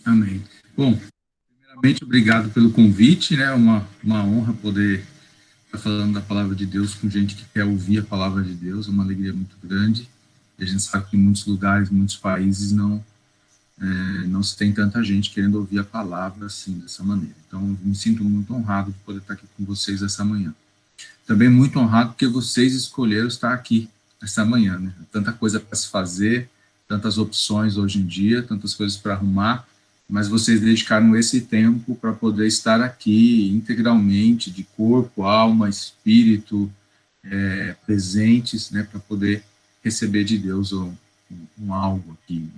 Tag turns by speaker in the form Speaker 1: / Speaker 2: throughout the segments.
Speaker 1: Amém. Bom, primeiramente, obrigado pelo convite, né? Uma honra poder estar falando da palavra de Deus com gente que quer ouvir a palavra de Deus, é uma alegria muito grande. E a gente sabe que em muitos lugares, em muitos países, não se tem tanta gente querendo ouvir a palavra assim, dessa maneira. Então, me sinto muito honrado de poder estar aqui com vocês essa manhã. Também muito honrado porque vocês escolheram estar aqui essa manhã, né? Tanta coisa para se fazer, tantas opções hoje em dia, tantas coisas para arrumar, mas vocês dedicaram esse tempo para poder estar aqui integralmente, de corpo, alma, espírito, presentes, né, para poder receber de Deus um algo aqui,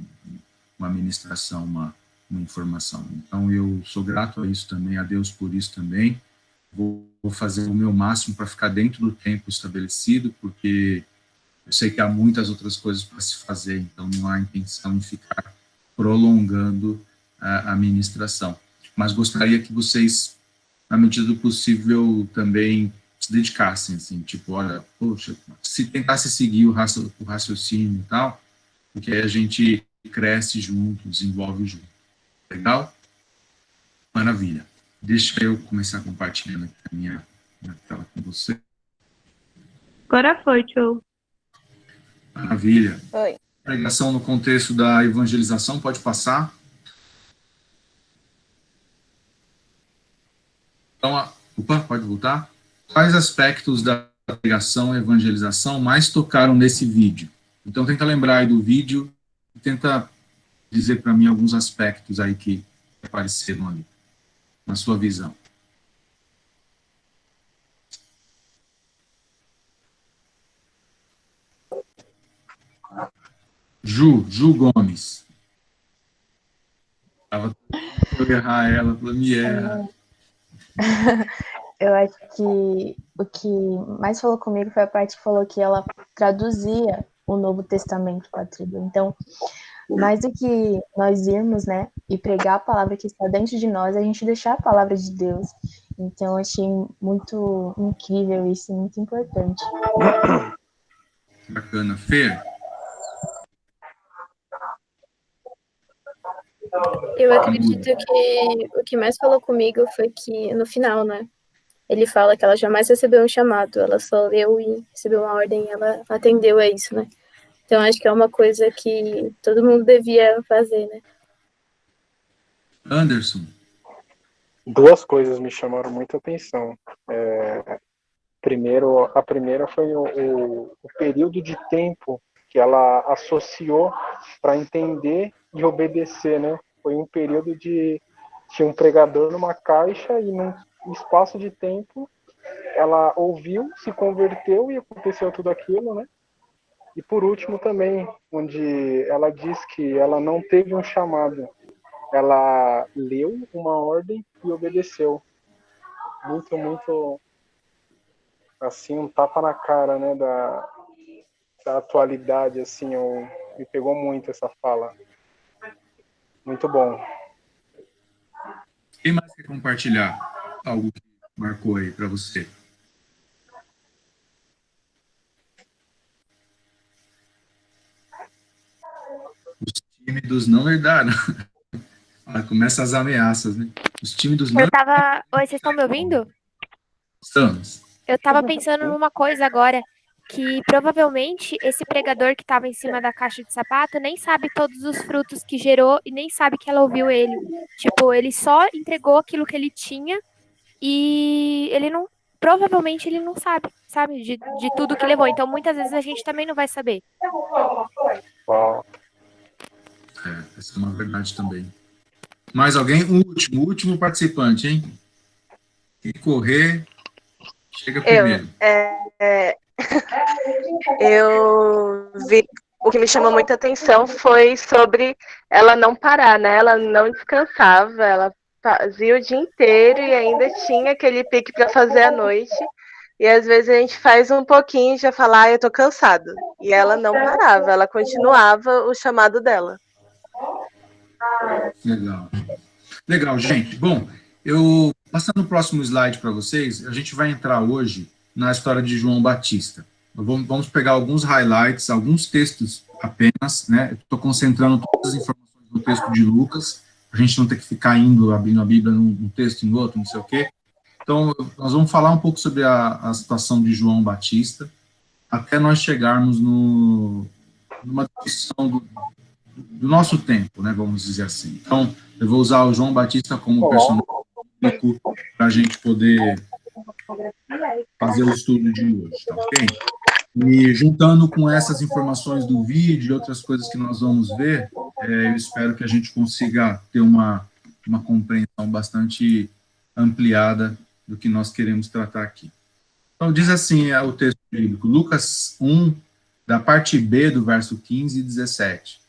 Speaker 1: uma ministração, uma informação. Então, eu sou grato a isso também, a Deus por isso também. Vou fazer o meu máximo para ficar dentro do tempo estabelecido, porque eu sei que há muitas outras coisas para se fazer, então não há intenção em ficar prolongando a ministração. Mas gostaria que vocês, na medida do possível, também se dedicassem, assim, tipo, olha, poxa, se tentasse seguir o raciocínio e tal, porque aí a gente cresce junto, desenvolve junto. Legal? Maravilha. Deixa eu começar compartilhando aqui a minha tela com você.
Speaker 2: Agora foi, tchau.
Speaker 1: Maravilha.
Speaker 3: Oi.
Speaker 1: Pregação no contexto da evangelização, pode passar. Então, pode voltar. Quais aspectos da pregação e evangelização mais tocaram nesse vídeo? Então, tenta lembrar aí do vídeo e tenta dizer para mim alguns aspectos aí que apareceram ali, na sua visão. Ju Gomes. Estava tentando errar ela, falou, me erra.
Speaker 3: Eu acho que o que mais falou comigo foi a parte que falou que ela traduzia o Novo Testamento para a tribo. Então, mais do que nós irmos, né, e pregar a palavra que está dentro de nós, a gente deixar a palavra de Deus. Então, eu achei muito incrível isso, muito importante.
Speaker 1: Bacana. Fer?
Speaker 4: Eu acredito que o que mais falou comigo foi que, no final, né, ele fala que ela jamais recebeu um chamado, ela só leu e recebeu uma ordem e ela atendeu a isso, né. Então, acho que é uma coisa que todo mundo devia fazer, né.
Speaker 1: Anderson?
Speaker 5: Duas coisas me chamaram muita atenção. A primeira foi o período de tempo que ela associou para entender e obedecer, né? Foi um período de tinha um pregador numa caixa e num espaço de tempo ela ouviu, se converteu e aconteceu tudo aquilo, né? E por último também, onde ela diz que ela não teve um chamado, ela leu uma ordem e obedeceu. Muito assim, um tapa na cara, né, da atualidade, assim, me pegou muito essa fala. Muito bom.
Speaker 1: Quem mais quer compartilhar algo que marcou aí para você? Os tímidos não herdaram. Começa as ameaças, né? Os tímidos não...
Speaker 6: Oi, vocês estão me ouvindo?
Speaker 1: Estamos.
Speaker 6: Eu tava pensando numa coisa agora, que provavelmente esse pregador que tava em cima da caixa de sapato nem sabe todos os frutos que gerou e nem sabe que ela ouviu ele. Tipo, ele só entregou aquilo que ele tinha e ele não... Provavelmente ele não sabe, de tudo que levou. Então, muitas vezes a gente também não vai saber.
Speaker 5: Uau.
Speaker 1: Essa é uma verdade também. Mais alguém? O último participante, hein? Quem correr, chega primeiro.
Speaker 7: Eu vi, o que me chamou muita atenção foi sobre ela não parar, né? Ela não descansava, ela fazia o dia inteiro e ainda tinha aquele pique para fazer à noite. E às vezes a gente faz um pouquinho e já fala, eu tô cansado. E ela não parava, ela continuava o chamado dela.
Speaker 1: Legal, gente. Bom, eu passando o próximo slide para vocês, a gente vai entrar hoje na história de João Batista. Vamos pegar alguns highlights, alguns textos apenas, né? Estou concentrando todas as informações no texto de Lucas, a gente não ter que ficar abrindo a Bíblia num texto, em outro, não sei o quê. Então, nós vamos falar um pouco sobre a situação de João Batista, até nós chegarmos numa discussão do nosso tempo, né, vamos dizer assim. Então, eu vou usar o João Batista como personagem para a gente poder fazer o estudo de hoje, tá ok? E juntando com essas informações do vídeo e outras coisas que nós vamos ver, eu espero que a gente consiga ter uma compreensão bastante ampliada do que nós queremos tratar aqui. Então, diz assim o texto bíblico, Lucas 1, da parte B do verso 15 e 17.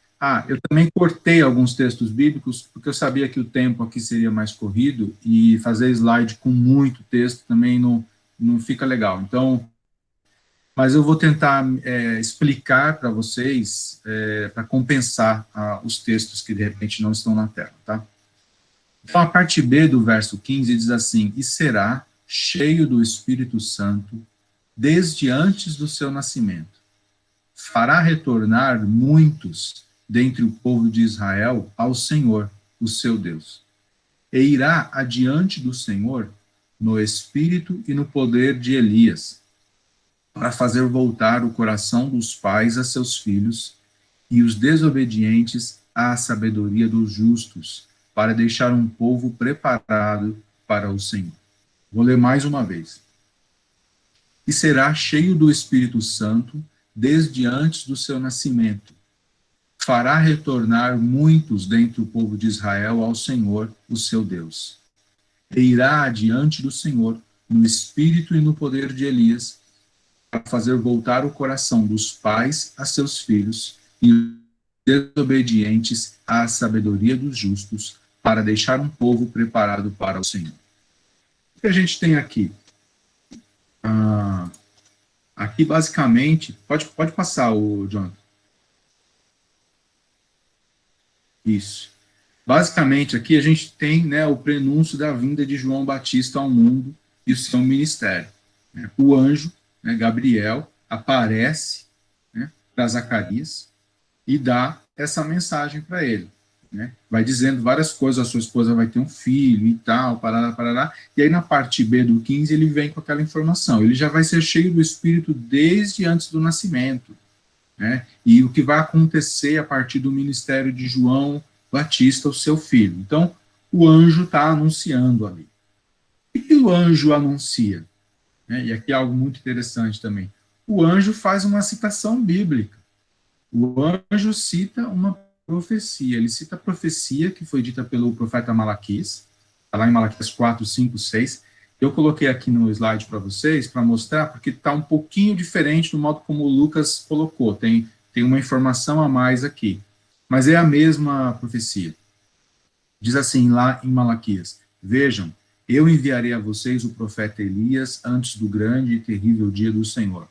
Speaker 1: Eu também cortei alguns textos bíblicos, porque eu sabia que o tempo aqui seria mais corrido, e fazer slide com muito texto também não fica legal. Então, mas eu vou tentar explicar para vocês, para compensar os textos que de repente não estão na tela, tá? Então, a parte B do verso 15 diz assim, e será cheio do Espírito Santo desde antes do seu nascimento. Fará retornar muitos dentre o povo de Israel ao Senhor, o seu Deus. E irá adiante do Senhor no espírito e no poder de Elias, para fazer voltar o coração dos pais a seus filhos e os desobedientes à sabedoria dos justos, para deixar um povo preparado para o Senhor. Vou ler mais uma vez. E será cheio do Espírito Santo desde antes do seu nascimento. Fará retornar muitos dentre o povo de Israel ao Senhor, o seu Deus. E irá adiante do Senhor no espírito e no poder de Elias, para fazer voltar o coração dos pais a seus filhos e os desobedientes à sabedoria dos justos, para deixar um povo preparado para o Senhor. O que a gente tem aqui? Aqui, basicamente, pode passar, o Jonathan. Isso. Basicamente, aqui a gente tem, né, o prenúncio da vinda de João Batista ao mundo e o seu ministério. Né? O anjo, né, Gabriel, aparece, né, para Zacarias e dá essa mensagem para ele. Né? Vai dizendo várias coisas, a sua esposa vai ter um filho e tal, parará, parará. E aí na parte B do 15 ele vem com aquela informação. Ele já vai ser cheio do Espírito desde antes do nascimento. Né? E o que vai acontecer a partir do ministério de João Batista, o seu filho. Então, o anjo está anunciando ali. O que o anjo anuncia? Né? E aqui é algo muito interessante também. O anjo faz uma citação bíblica. O anjo cita uma profecia. Ele cita a profecia que foi dita pelo profeta Malaquias, está lá em Malaquias 4, 5, 6. Eu coloquei aqui no slide para vocês, para mostrar, porque está um pouquinho diferente do modo como o Lucas colocou. Tem uma informação a mais aqui. Mas é a mesma profecia. Diz assim lá em Malaquias: vejam, eu enviarei a vocês o profeta Elias antes do grande e terrível dia do Senhor.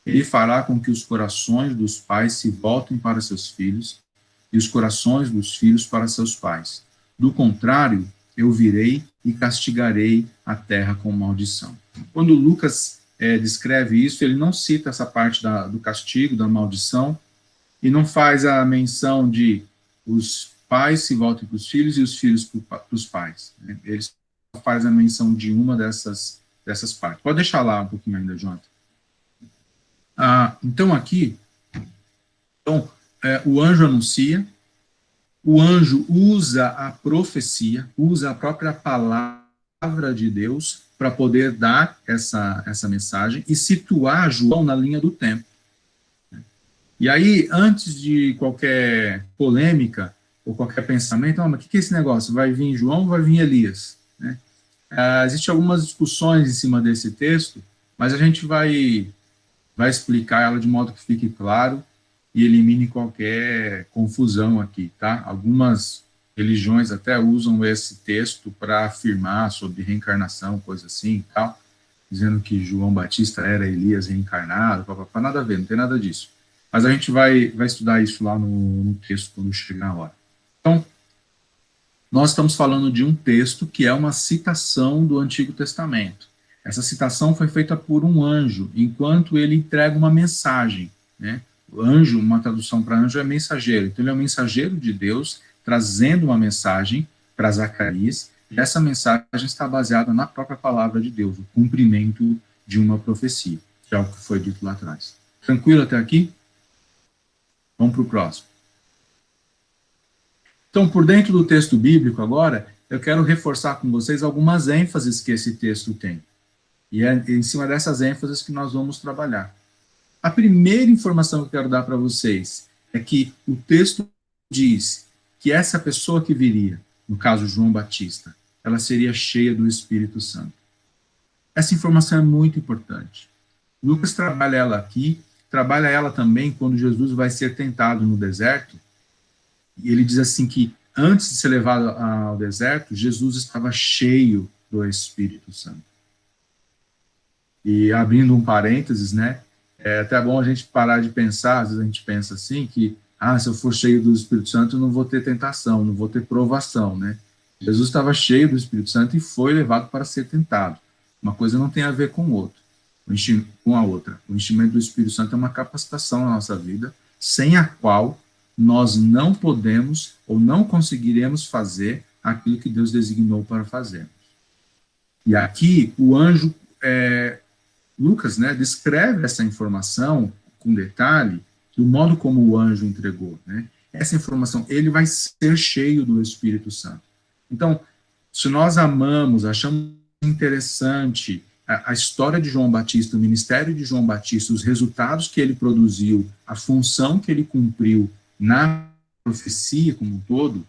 Speaker 1: Ele fará com que os corações dos pais se voltem para seus filhos e os corações dos filhos para seus pais. Do contrário, eu virei e castigarei a terra com maldição. Quando Lucas descreve isso, ele não cita essa parte do castigo, da maldição, e não faz a menção de os pais se voltem para os filhos e os filhos para os pais. Né? Ele só faz a menção de uma dessas partes. Pode deixar lá um pouquinho ainda, Jonathan. Então, aqui, o anjo anuncia, o anjo usa a profecia, usa a própria palavra de Deus para poder dar essa mensagem e situar João na linha do tempo. E aí, antes de qualquer polêmica ou qualquer pensamento, mas o que é esse negócio? Vai vir João ou vai vir Elias? Né? Existem algumas discussões em cima desse texto, mas a gente vai explicar ela de modo que fique claro e elimine qualquer confusão aqui, tá? Algumas religiões até usam esse texto para afirmar sobre reencarnação, coisa assim e tal, dizendo que João Batista era Elias reencarnado, nada a ver, não tem nada disso. Mas a gente vai estudar isso lá no texto quando chegar a hora. Então, nós estamos falando de um texto que é uma citação do Antigo Testamento. Essa citação foi feita por um anjo, enquanto ele entrega uma mensagem, né? O anjo, uma tradução para anjo é mensageiro. Então, ele é um mensageiro de Deus trazendo uma mensagem para Zacarias, e essa mensagem está baseada na própria palavra de Deus, o cumprimento de uma profecia, que é o que foi dito lá atrás. Tranquilo até aqui? Vamos para o próximo. Então, por dentro do texto bíblico agora, eu quero reforçar com vocês algumas ênfases que esse texto tem. E é em cima dessas ênfases que nós vamos trabalhar. A primeira informação que eu quero dar para vocês é que o texto diz que essa pessoa que viria, no caso João Batista, ela seria cheia do Espírito Santo. Essa informação é muito importante. Lucas trabalha ela aqui, trabalha ela também quando Jesus vai ser tentado no deserto, e ele diz assim que antes de ser levado ao deserto, Jesus estava cheio do Espírito Santo. E abrindo um parênteses, né, é até bom a gente parar de pensar, às vezes a gente pensa assim, que se eu for cheio do Espírito Santo, eu não vou ter tentação, não vou ter provação, né? Jesus estava cheio do Espírito Santo e foi levado para ser tentado. Uma coisa não tem a ver com a outra. O enchimento do Espírito Santo é uma capacitação na nossa vida, sem a qual nós não podemos ou não conseguiremos fazer aquilo que Deus designou para fazermos. E aqui o anjo, Lucas, né, descreve essa informação com detalhe do modo como o anjo entregou, né? Essa informação, ele vai ser cheio do Espírito Santo. Então, se nós amamos, achamos interessante a história de João Batista, o ministério de João Batista, os resultados que ele produziu, a função que ele cumpriu na profecia como um todo,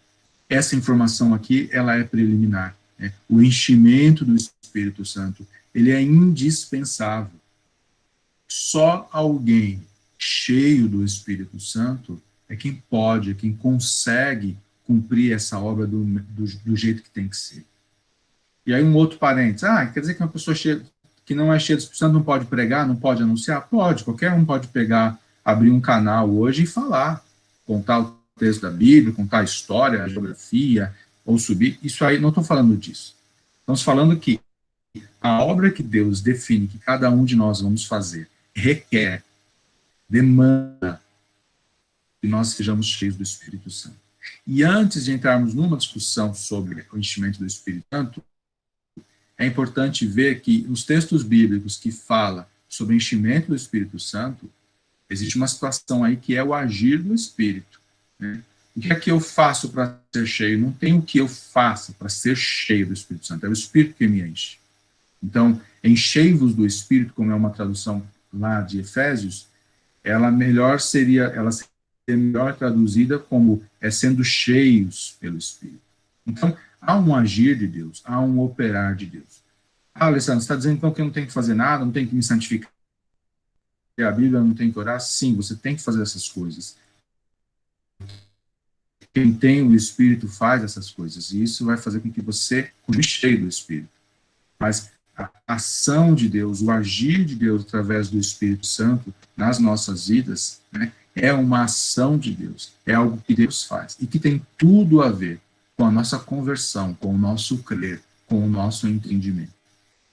Speaker 1: essa informação aqui, ela é preliminar, né? O enchimento do Espírito Santo, ele é indispensável. Só alguém cheio do Espírito Santo é quem pode, é quem consegue cumprir essa obra do jeito que tem que ser. E aí um outro parênteses, quer dizer que uma pessoa que não é cheia do Espírito Santo não pode pregar, não pode anunciar? Pode, qualquer um pode pegar, abrir um canal hoje e falar, contar o texto da Bíblia, contar a história, a geografia, ou subir, isso aí, não estou falando disso. Estamos falando que a obra que Deus define que cada um de nós vamos fazer requer, demanda que nós sejamos cheios do Espírito Santo. E antes de entrarmos numa discussão sobre o enchimento do Espírito Santo, é importante ver que nos textos bíblicos que falam sobre o enchimento do Espírito Santo, existe uma situação aí que é o agir do Espírito, né? O que é que eu faço para ser cheio? Não tem o que eu faça para ser cheio do Espírito Santo, é o Espírito que me enche. Então, enchei-vos do Espírito, como é uma tradução lá de Efésios, ela seria melhor traduzida como sendo cheios pelo Espírito. Então, há um agir de Deus, há um operar de Deus. Alessandro, você está dizendo então que eu não tenho que fazer nada, não tenho que me santificar, a Bíblia não tem que orar? Sim, você tem que fazer essas coisas. Quem tem o Espírito faz essas coisas, e isso vai fazer com que você continue cheio do Espírito. Mas a ação de Deus, o agir de Deus através do Espírito Santo nas nossas vidas, né, é uma ação de Deus, é algo que Deus faz, e que tem tudo a ver com a nossa conversão, com o nosso crer, com o nosso entendimento.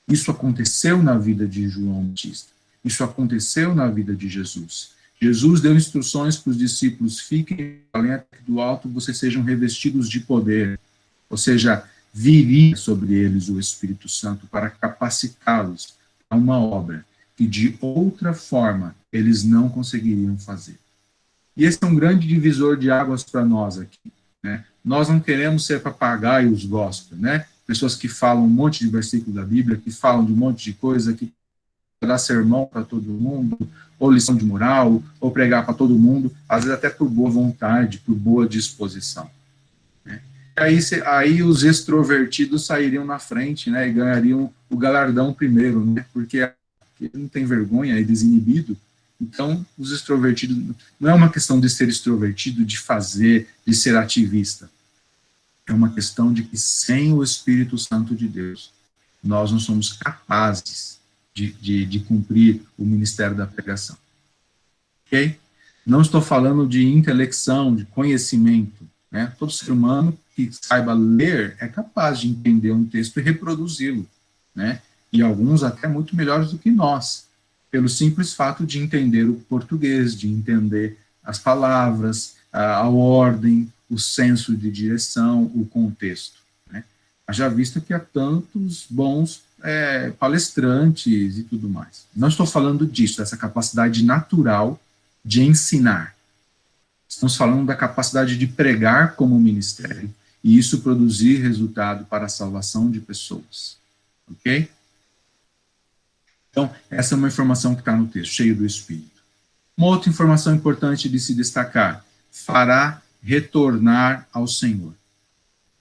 Speaker 1: Isso aconteceu na vida de João Batista, isso aconteceu na vida de Jesus. Jesus deu instruções para os discípulos, fiquem além do alto, vocês sejam revestidos de poder, ou seja, viria sobre eles o Espírito Santo para capacitá-los a uma obra que de outra forma eles não conseguiriam fazer. E esse é um grande divisor de águas para nós aqui, né? Nós não queremos ser papagaios gospel, né? Pessoas que falam um monte de versículo da Bíblia, que falam de um monte de coisa, que dá sermão para todo mundo, ou lição de moral, ou pregar para todo mundo, às vezes até por boa vontade, por boa disposição. Né? Aí os extrovertidos sairiam na frente, né, e ganhariam o galardão primeiro, né, porque não tem vergonha, é desinibido. Então, os extrovertidos, não é uma questão de ser extrovertido, de fazer, de ser ativista. É uma questão de que sem o Espírito Santo de Deus, nós não somos capazes de cumprir o ministério da pregação. Ok? Não estou falando de intelecção, de conhecimento, né? Todo ser humano que saiba ler é capaz de entender um texto e reproduzi-lo, né? E alguns até muito melhores do que nós, pelo simples fato de entender o português, de entender as palavras, a ordem, o senso de direção, o contexto, né? Já visto que há tantos bons palestrantes e tudo mais. Não estou falando disso, dessa capacidade natural de ensinar. Estamos falando da capacidade de pregar como ministério e isso produzir resultado para a salvação de pessoas. Ok? Então, essa é uma informação que está no texto, cheio do Espírito. Uma outra informação importante de se destacar: fará retornar ao Senhor.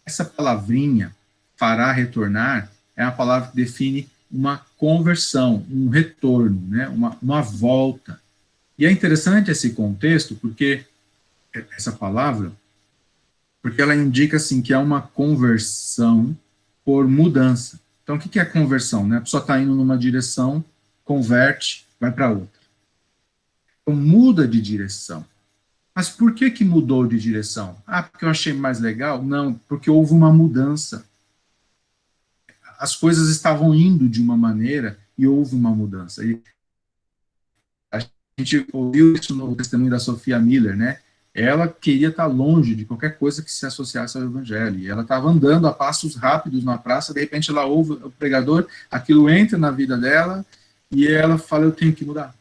Speaker 1: Essa palavrinha, fará retornar, é a palavra que define uma conversão, um retorno, né? uma volta. E é interessante esse contexto, porque essa palavra, porque ela indica assim, que é uma conversão por mudança. Então, o que é conversão? Né? A pessoa está indo numa direção, converte, vai para outra. Então, muda de direção. Mas por que mudou de direção? Ah, porque eu achei mais legal? Não, porque houve uma mudança. As coisas estavam indo de uma maneira e houve uma mudança. E a gente ouviu isso no testemunho da Sophia Miller, né? Ela queria estar longe de qualquer coisa que se associasse ao evangelho. E ela estava andando a passos rápidos na praça, de repente ela ouve o pregador, aquilo entra na vida dela e ela fala: eu tenho que mudar.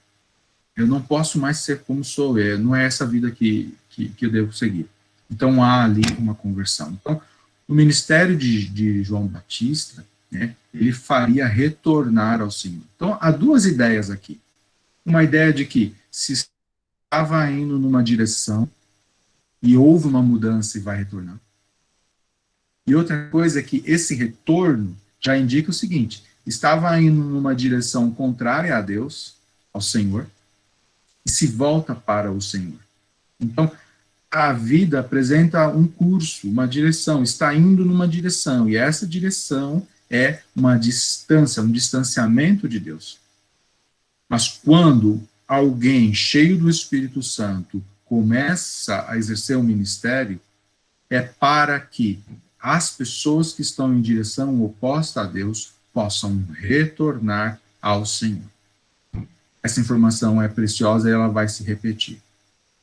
Speaker 1: Eu não posso mais ser como sou, não é essa vida que eu devo seguir. Então há ali uma conversão. Então, o ministério de João Batista, né, ele faria retornar ao Senhor. Então, há duas ideias aqui. Uma ideia de que se estava indo numa direção e houve uma mudança e vai retornar. E outra coisa é que esse retorno já indica o seguinte: estava indo numa direção contrária a Deus, ao Senhor, e se volta para o Senhor. Então, a vida apresenta um curso, uma direção, está indo numa direção, e essa direção é uma distância, um distanciamento de Deus. Mas quando alguém cheio do Espírito Santo começa a exercer o ministério, é para que as pessoas que estão em direção oposta a Deus possam retornar ao Senhor. Essa informação é preciosa e ela vai se repetir.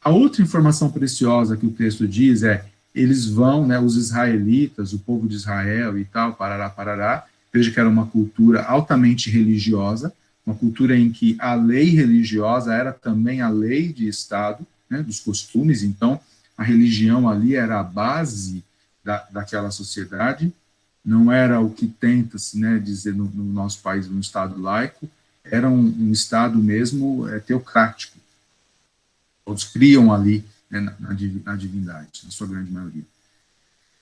Speaker 1: A outra informação preciosa que o texto diz é: eles vão, né, os israelitas, o povo de Israel e tal, parará. Veja que era uma cultura altamente religiosa, uma cultura em que a lei religiosa era também a lei de Estado, né, dos costumes. Então, a religião ali era a base daquela sociedade, não era o que tenta-se, né, dizer no nosso país um Estado laico, era um Estado mesmo teocrático. Todos criam ali, né, na divindade, na sua grande maioria.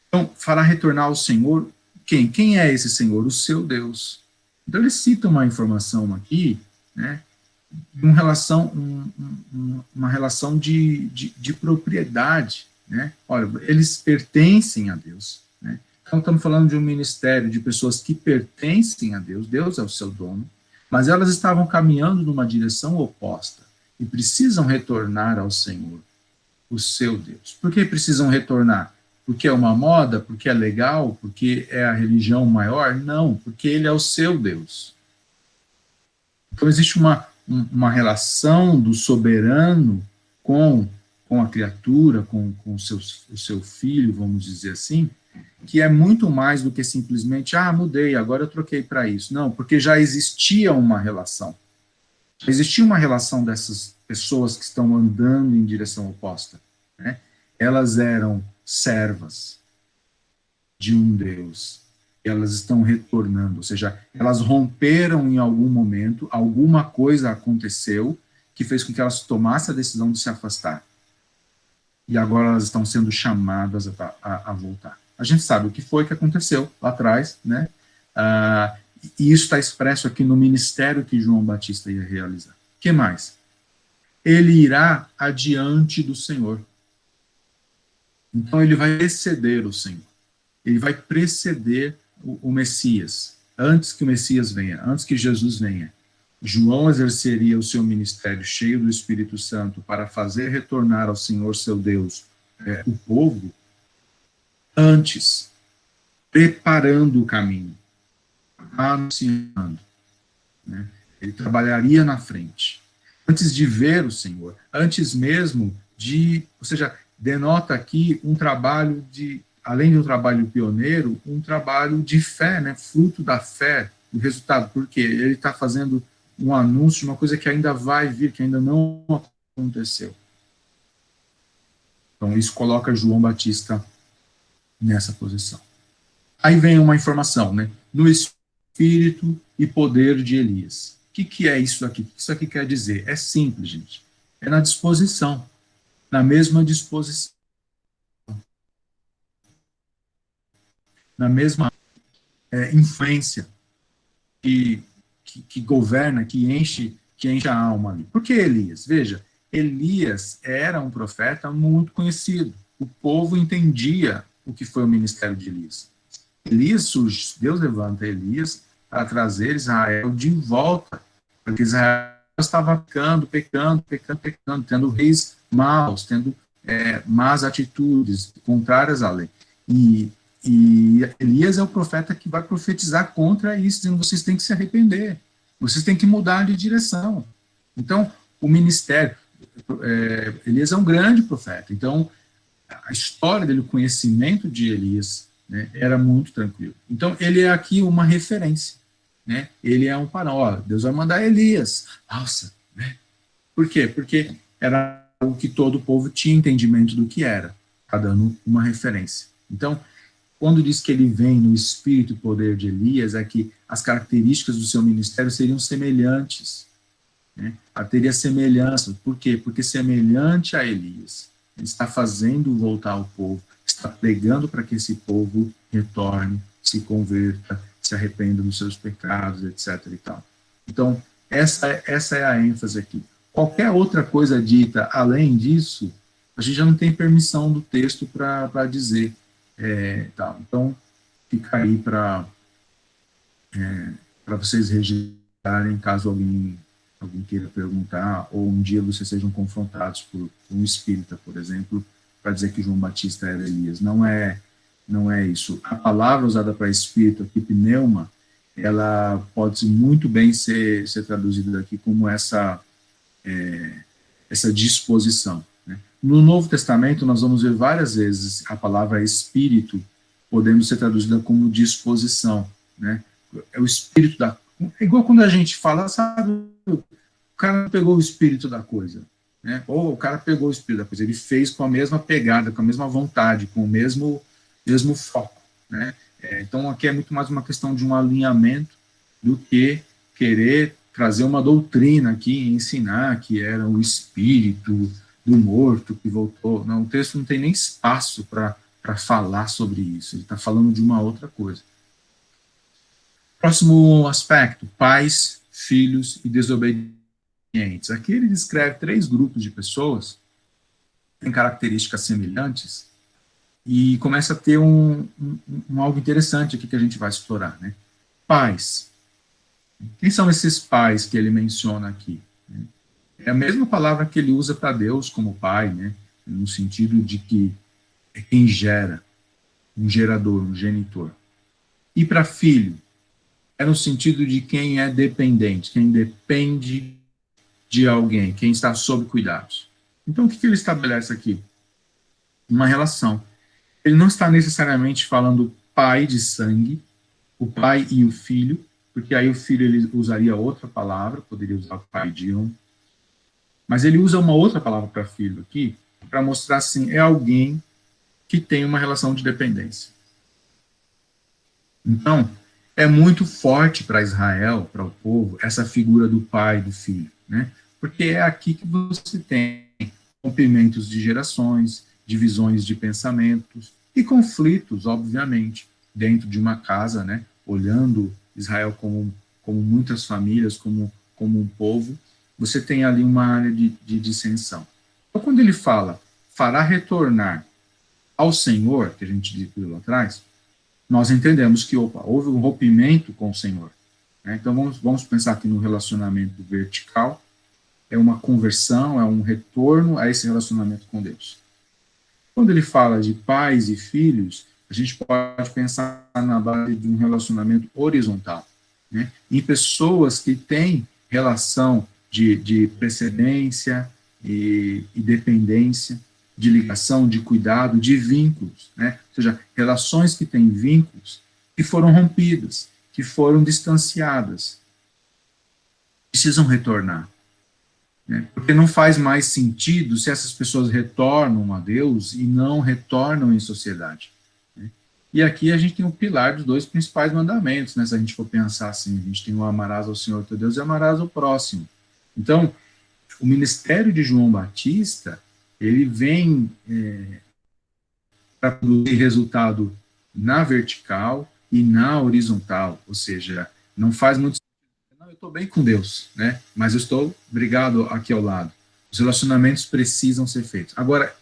Speaker 1: Então, fará retornar ao Senhor quem? Quem é esse Senhor? O seu Deus. Então, ele cita uma informação aqui, né, uma relação de propriedade, né? Olha, eles pertencem a Deus, né? Então, estamos falando de um ministério de pessoas que pertencem a Deus, Deus é o seu dono, mas elas estavam caminhando numa direção oposta e precisam retornar ao Senhor, o seu Deus. Por que precisam retornar? Porque é uma moda? Porque é legal? Porque é a religião maior? Não, porque ele é o seu Deus. Então, existe uma relação do soberano com a criatura, com o seu filho, vamos dizer assim, que é muito mais do que simplesmente, mudei, agora eu troquei para isso. Não, porque já existia uma relação. Já existia uma relação dessas pessoas que estão andando em direção oposta, né? Elas eram servas de um Deus. Elas estão retornando, ou seja, elas romperam em algum momento, alguma coisa aconteceu que fez com que elas tomassem a decisão de se afastar. E agora elas estão sendo chamadas a voltar. A gente sabe o que foi que aconteceu lá atrás, né? E isso está expresso aqui no ministério que João Batista ia realizar. O que mais? Ele irá adiante do Senhor. Então ele vai preceder o Senhor. Ele vai preceder o Messias. Antes que o Messias venha, antes que Jesus venha, João exerceria o seu ministério cheio do Espírito Santo para fazer retornar ao Senhor seu Deus o povo, antes, preparando o caminho, anunciando, né? Ele trabalharia na frente, antes de ver o Senhor, antes mesmo ou seja, denota aqui um trabalho de, além de um trabalho pioneiro, um trabalho de fé, né? Fruto da fé, o resultado, porque ele está fazendo um anúncio de uma coisa que ainda vai vir, que ainda não aconteceu. Então, isso coloca João Batista nessa posição. Aí vem uma informação, né? No espírito e poder de Elias. O que é isso aqui? O que isso aqui quer dizer? É simples, gente. É na disposição, na mesma disposição, na mesma influência que governa, que enche a alma ali. Por que Elias? Veja, Elias era um profeta muito conhecido. O povo entendia o que foi o ministério de Elias. Elias surge, Deus levanta Elias para trazer Israel de volta, porque Israel estava pecando, tendo reis maus, tendo más atitudes, contrárias à lei. E Elias é o profeta que vai profetizar contra isso, dizendo, vocês têm que se arrepender, vocês têm que mudar de direção. Então, o ministério, Elias é um grande profeta, então, a história dele, o conhecimento de Elias, né, era muito tranquilo. Então, ele é aqui uma referência, né? Ele é um paró, Deus vai mandar Elias. Nossa, né? Por quê? Porque era o que todo o povo tinha entendimento do que era, está dando uma referência. Então, quando diz que ele vem no espírito e poder de Elias, é que as características do seu ministério seriam semelhantes, né? Teria semelhança. Por quê? Porque semelhante a Elias, ele está fazendo voltar o povo, está pregando para que esse povo retorne, se converta, se arrependa dos seus pecados, etc. e tal. Então, essa é a ênfase aqui. Qualquer outra coisa dita além disso, a gente já não tem permissão do texto para dizer. Tá. Então, fica aí para vocês registrarem, caso alguém queira perguntar, ou um dia vocês sejam confrontados por um espírita, por exemplo, para dizer que João Batista era Elias. Não é isso. A palavra usada para espírito aqui, pneuma, ela pode muito bem ser traduzida aqui como essa disposição. Né? No Novo Testamento, nós vamos ver várias vezes a palavra espírito podendo ser traduzida como disposição. Né? É o espírito da... É igual quando a gente fala, sabe, o cara pegou o espírito da coisa. Né? Ou o cara pegou o espírito da coisa, ele fez com a mesma pegada, com a mesma vontade, com o mesmo foco. Né? Então, aqui é muito mais uma questão de um alinhamento do que querer trazer uma doutrina aqui e ensinar que era o espírito do morto que voltou. Não, o texto não tem nem espaço para falar sobre isso, ele está falando de uma outra coisa. Próximo aspecto, pais, filhos e desobedientes. Aqui ele descreve 3 grupos de pessoas que têm características semelhantes e começa a ter um algo interessante aqui que a gente vai explorar. Né? Pais. Quem são esses pais que ele menciona aqui? É a mesma palavra que ele usa para Deus como pai, né? No sentido de que é quem gera, um gerador, um genitor. E para filho, é no sentido de quem é dependente, quem depende de alguém, quem está sob cuidados. Então, o que ele estabelece aqui? Uma relação. Ele não está necessariamente falando pai de sangue, o pai e o filho, porque aí o filho ele usaria outra palavra, poderia usar o pai de um, mas ele usa uma outra palavra para filho aqui, para mostrar assim, é alguém que tem uma relação de dependência. Então, é muito forte para Israel, para o povo, essa figura do pai e do filho, né? Porque é aqui que você tem rompimentos de gerações, divisões de pensamentos e conflitos, obviamente, dentro de uma casa, né? Olhando Israel como muitas famílias, como um povo, você tem ali uma área de dissensão. Então, quando ele fala, fará retornar ao Senhor, que a gente viu lá atrás, nós entendemos que houve um rompimento com o Senhor. Né? Então, vamos pensar aqui no relacionamento vertical, é uma conversão, é um retorno a esse relacionamento com Deus. Quando ele fala de pais e filhos, a gente pode pensar na base de um relacionamento horizontal, né? Em pessoas que têm relação de precedência e dependência, de ligação, de cuidado, de vínculos, né? Ou seja, relações que têm vínculos que foram rompidas, que foram distanciadas, precisam retornar, né? Porque não faz mais sentido se essas pessoas retornam a Deus e não retornam em sociedade, né? E aqui a gente tem o pilar dos 2 principais mandamentos, né? Se a gente for pensar assim, a gente tem o amarás ao Senhor teu Deus e amarás ao próximo. Então, o ministério de João Batista, ele vem para produzir resultado na vertical e na horizontal, ou seja, não faz muito sentido. Não, eu estou bem com Deus, né? Mas eu estou brigado aqui ao lado. Os relacionamentos precisam ser feitos. Agora,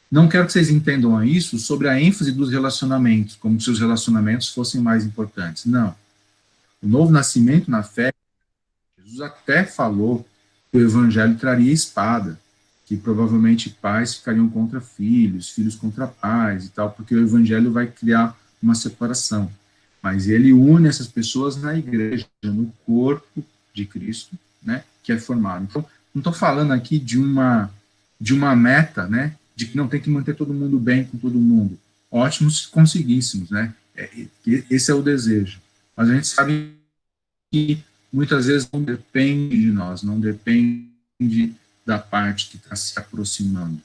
Speaker 1: não quero que vocês entendam isso sobre a ênfase dos relacionamentos, como se os relacionamentos fossem mais importantes. Não. O novo nascimento na fé, Jesus até falou que o evangelho traria espada, que provavelmente pais ficariam contra filhos, filhos contra pais e tal, porque o evangelho vai criar uma separação. Mas ele une essas pessoas na igreja, no corpo de Cristo, né, que é formado. Então, não estou falando aqui de uma meta, né, de que não tem que manter todo mundo bem com todo mundo. Ótimo se conseguíssemos, né, esse é o desejo. Mas a gente sabe que muitas vezes não depende de nós, não depende da parte que está se aproximando.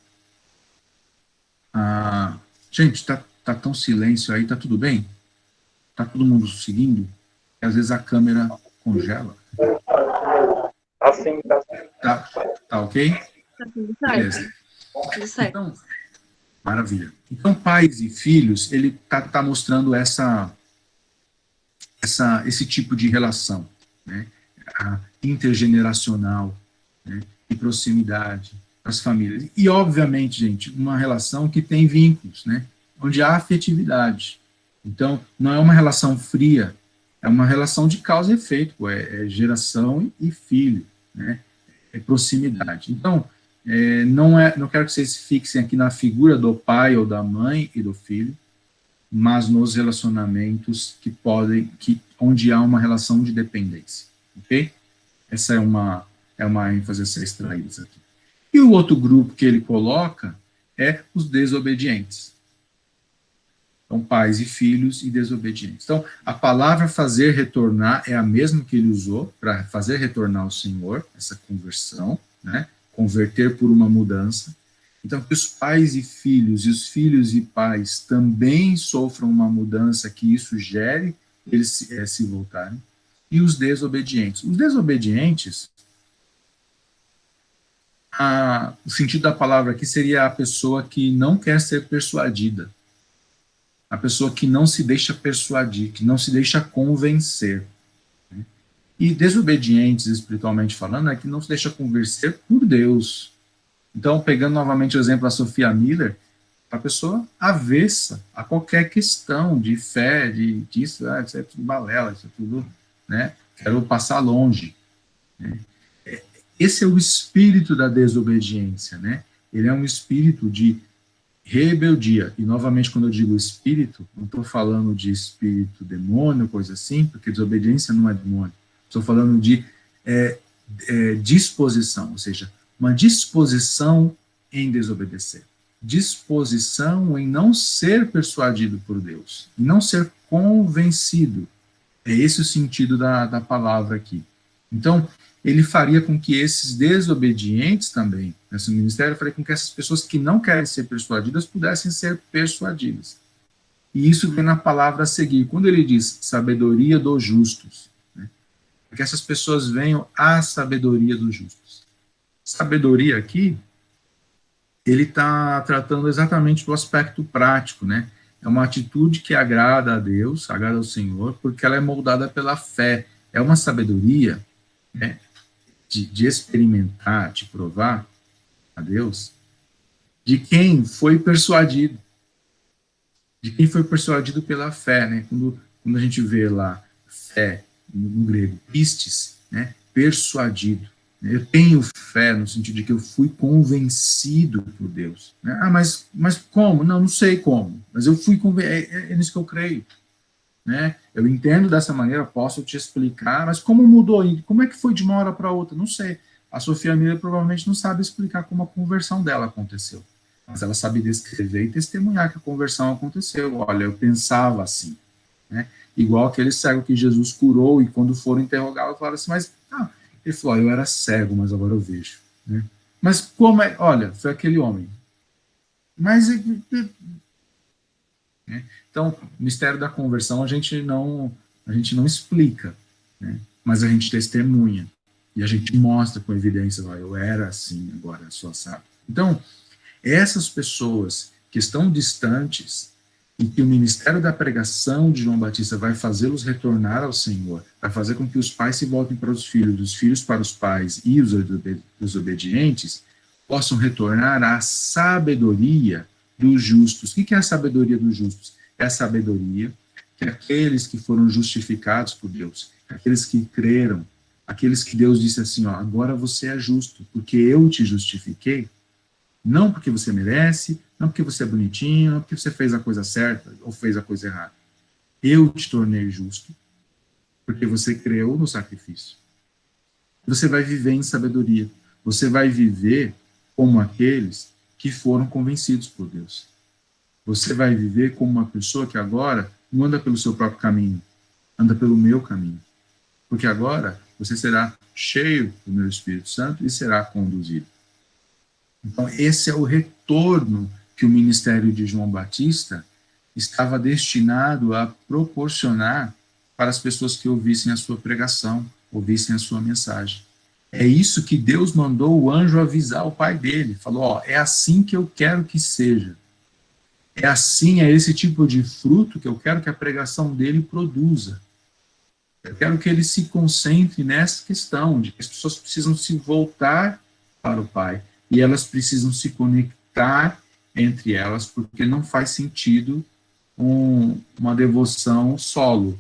Speaker 1: Gente, tá tão silêncio aí, tá tudo bem? Tá todo mundo seguindo? E às vezes a câmera congela.
Speaker 5: Assim,
Speaker 1: Tá ok?
Speaker 2: Tá tudo certo.
Speaker 1: Beleza.
Speaker 2: Tudo certo.
Speaker 1: Então, maravilha. Então, pais e filhos, ele tá mostrando esse tipo de relação, né? Intergeneracional, né? E proximidade das famílias. E, obviamente, gente, uma relação que tem vínculos, né? Onde há afetividade. Então, não é uma relação fria, é uma relação de causa e efeito, pô, é geração e filho, né? É proximidade. Então, não quero que vocês fixem aqui na figura do pai ou da mãe e do filho, mas nos relacionamentos onde há uma relação de dependência, ok? Essa é uma ênfase a ser extraída aqui. E o outro grupo que ele coloca é os desobedientes. Então, pais e filhos e desobedientes. Então, a palavra fazer retornar é a mesma que ele usou para fazer retornar ao Senhor, essa conversão, né? Converter por uma mudança. Então, que os pais e os filhos e pais também sofram uma mudança, que isso gere eles se voltarem. E os desobedientes. Os desobedientes, o sentido da palavra aqui seria a pessoa que não quer ser persuadida. A pessoa que não se deixa persuadir, que não se deixa convencer. Né? E desobedientes, espiritualmente falando, é que não se deixa convencer por Deus. Então, pegando novamente o exemplo da Sophia Miller, a pessoa avessa a qualquer questão de fé, disso é tudo balela, isso é tudo, né? Quero passar longe. Né? Esse é o espírito da desobediência, né? Ele é um espírito de rebeldia. E, novamente, quando eu digo espírito, não estou falando de espírito demônio, coisa assim, porque desobediência não é demônio. Estou falando de disposição, ou seja, uma disposição em desobedecer. Disposição em não ser persuadido por Deus, em não ser convencido. É esse o sentido da palavra aqui. Então, ele faria com que esses desobedientes também, nesse ministério, faria com que essas pessoas que não querem ser persuadidas pudessem ser persuadidas. E isso vem na palavra a seguir. Quando ele diz sabedoria dos justos, né, que essas pessoas venham à sabedoria dos justos. Sabedoria aqui, ele está tratando exatamente do aspecto prático, né? É uma atitude que agrada a Deus, agrada ao Senhor, porque ela é moldada pela fé. É uma sabedoria, né, de experimentar, de provar a Deus, de quem foi persuadido. De quem foi persuadido pela fé, né? Quando a gente vê lá fé, no grego, pistis, né? Persuadido. Eu tenho fé no sentido de que eu fui convencido por Deus. Né? Mas como? Não sei como. Mas eu fui convencido. É nisso que eu creio. Né? Eu entendo dessa maneira, posso te explicar, mas como mudou? Como é que foi de uma hora para outra? Não sei. A Sophia Miller provavelmente não sabe explicar como a conversão dela aconteceu. mas ela sabe descrever e testemunhar que a conversão aconteceu. Olha, eu pensava assim, né? Igual aquele cego que Jesus curou, e quando foram interrogá-lo, falaram assim, mas, ele falou, eu era cego, mas agora eu vejo, né? Mas como é, olha, foi aquele homem. Mas, né? Então, o mistério da conversão a gente não explica, né? Mas a gente testemunha, e a gente mostra com evidência, eu era assim, agora eu sou assado. Então, essas pessoas que estão distantes e que o ministério da pregação de João Batista vai fazê-los retornar ao Senhor, vai fazer com que os pais se voltem para os filhos, os filhos para os pais e os obedientes possam retornar à sabedoria dos justos. O que é a sabedoria dos justos? É a sabedoria que aqueles que foram justificados por Deus, aqueles que creram, aqueles que Deus disse assim, agora você é justo, porque eu te justifiquei, não porque você merece, não porque você é bonitinho, não porque você fez a coisa certa ou fez a coisa errada. Eu te tornei justo, porque você creu no sacrifício. Você vai viver em sabedoria. Você vai viver como aqueles que foram convencidos por Deus. Você vai viver como uma pessoa que agora não anda pelo seu próprio caminho, anda pelo meu caminho. Porque agora você será cheio do meu Espírito Santo e será conduzido. Então, esse é o retorno que o ministério de João Batista estava destinado a proporcionar para as pessoas que ouvissem a sua pregação, ouvissem a sua mensagem. É isso que Deus mandou o anjo avisar o pai dele. Falou, é assim que eu quero que seja. É assim, é esse tipo de fruto que eu quero que a pregação dele produza. Eu quero que ele se concentre nessa questão de que as pessoas precisam se voltar para o Pai e elas precisam se conectar entre elas, porque não faz sentido uma devoção solo.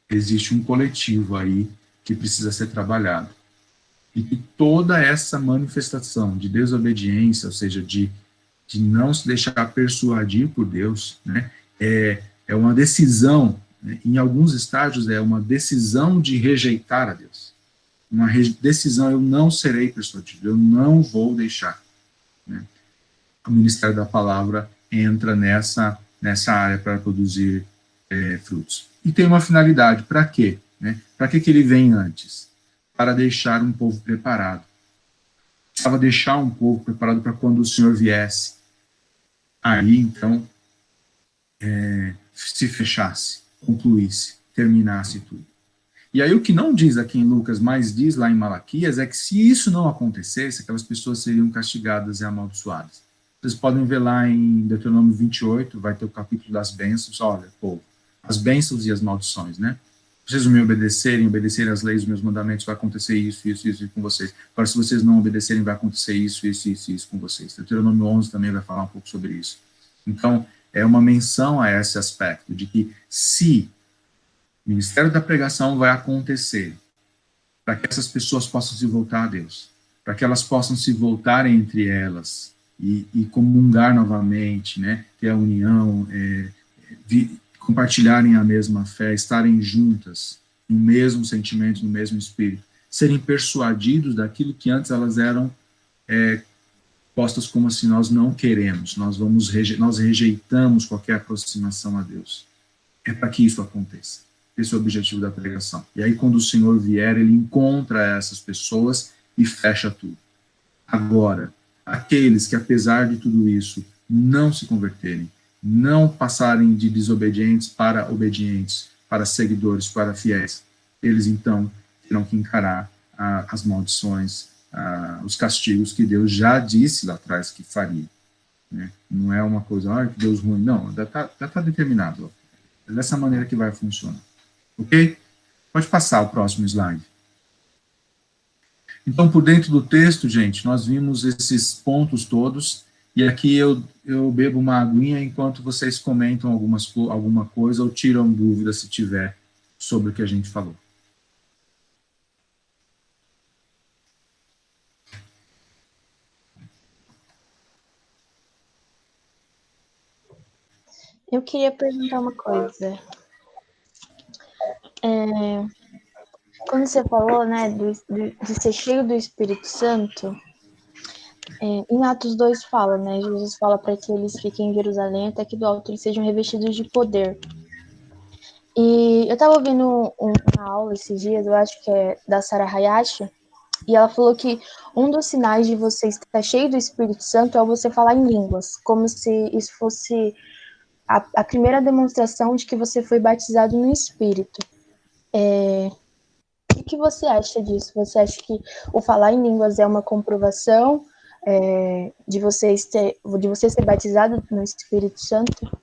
Speaker 1: Existe um coletivo aí que precisa ser trabalhado. E que toda essa manifestação de desobediência, ou seja, de não se deixar persuadir por Deus, né, é uma decisão, né, em alguns estágios é uma decisão de rejeitar a Deus. Uma decisão, eu não serei persuadido, eu não vou deixar. Né. O ministério da palavra entra nessa área para produzir frutos. E tem uma finalidade, para quê? Né? Para que ele vem antes? Para deixar um povo preparado. Precisava deixar um povo preparado para quando o Senhor viesse. Aí, então, se fechasse, concluísse, terminasse tudo. E aí o que não diz aqui em Lucas, mas diz lá em Malaquias, é que se isso não acontecesse, aquelas pessoas seriam castigadas e amaldiçoadas. Vocês podem ver lá em Deuteronômio 28, vai ter o capítulo das bênçãos, olha, povo, as bênçãos e as maldições, né? Vocês me obedecerem às leis, os meus mandamentos, vai acontecer isso com vocês. Agora, se vocês não obedecerem, vai acontecer isso com vocês. Deuteronômio 11 também vai falar um pouco sobre isso. Então, é uma menção a esse aspecto, de que se o ministério da pregação vai acontecer, para que essas pessoas possam se voltar a Deus, para que elas possam se voltar entre elas e comungar novamente, né, ter a união, compartilharem a mesma fé, estarem juntas, no mesmo sentimento, no mesmo espírito, serem persuadidos daquilo que antes elas eram postas como assim, nós não queremos, nós rejeitamos qualquer aproximação a Deus. É para que isso aconteça. Esse é o objetivo da pregação. E aí, quando o Senhor vier, ele encontra essas pessoas e fecha tudo. Agora, aqueles que, apesar de tudo isso, não se converterem, não passarem de desobedientes para obedientes, para seguidores, para fiéis, eles então terão que encarar as maldições, os castigos que Deus já disse lá atrás que faria. Né? Não é uma coisa, que Deus ruim, não, já está determinado. É dessa maneira que vai funcionar. Ok? Pode passar o próximo slide. Então, por dentro do texto, gente, nós vimos esses pontos todos, e aqui eu bebo uma aguinha enquanto vocês comentam alguma coisa ou tiram dúvida, se tiver, sobre o que a gente falou.
Speaker 3: Eu queria perguntar uma coisa. Quando você falou, né, de ser cheio do Espírito Santo, Em Atos 2 fala, né? Jesus fala para que eles fiquem em Jerusalém até que do alto eles sejam revestidos de poder. E eu estava ouvindo uma aula esses dias, eu acho que é da Sarah Hayashi, e ela falou que um dos sinais de você estar cheio do Espírito Santo é você falar em línguas, como se isso fosse a primeira demonstração de que você foi batizado no Espírito. O que você acha disso? Você acha que o falar em línguas é uma comprovação de você ser batizado no Espírito Santo?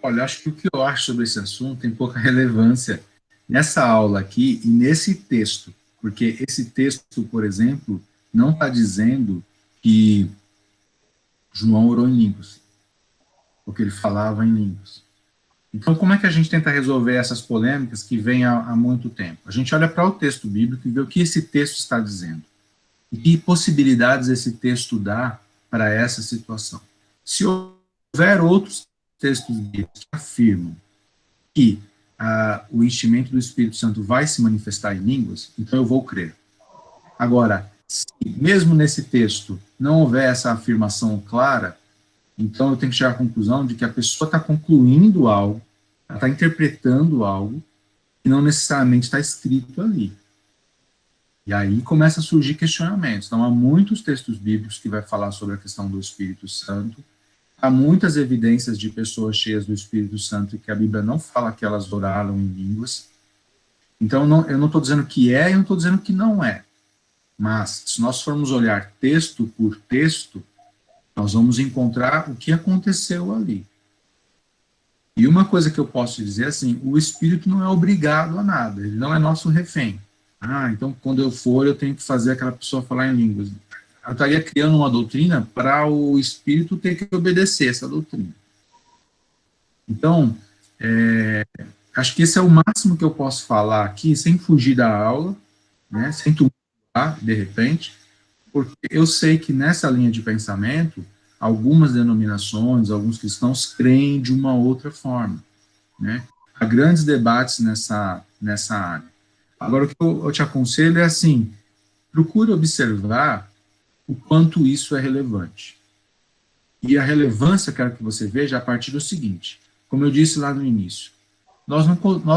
Speaker 1: Olha, acho que o que eu acho sobre esse assunto tem pouca relevância nessa aula aqui e nesse texto, porque esse texto, por exemplo, não está dizendo que João orou em línguas, porque ele falava em línguas. Então, como é que a gente tenta resolver essas polêmicas que vêm há muito tempo? A gente olha para o texto bíblico e vê o que esse texto está dizendo. E que possibilidades esse texto dá para essa situação. Se houver outros textos bíblicos que afirmam que o enchimento do Espírito Santo vai se manifestar em línguas, então eu vou crer. Agora, se mesmo nesse texto não houver essa afirmação clara, então eu tenho que chegar à conclusão de que a pessoa está concluindo algo, ela está interpretando algo que não necessariamente está escrito ali. E aí começa a surgir questionamentos. Então, há muitos textos bíblicos que vai falar sobre a questão do Espírito Santo. Há muitas evidências de pessoas cheias do Espírito Santo e que a Bíblia não fala que elas oraram em línguas. Então, eu não estou dizendo que é e eu não estou dizendo que não é. Mas, se nós formos olhar texto por texto, nós vamos encontrar o que aconteceu ali. E uma coisa que eu posso dizer é assim, o Espírito não é obrigado a nada, ele não é nosso refém. Então quando eu for, eu tenho que fazer aquela pessoa falar em línguas. Eu estaria criando uma doutrina para o Espírito ter que obedecer essa doutrina. Então, acho que esse é o máximo que eu posso falar aqui, sem fugir da aula, né, sem tumultuar, de repente, porque eu sei que nessa linha de pensamento, algumas denominações, alguns cristãos creem de uma outra forma, né? Há grandes debates nessa área. Agora, o que eu te aconselho é assim, procure observar o quanto isso é relevante. E a relevância, eu quero que você veja a partir do seguinte, como eu disse lá no início, nós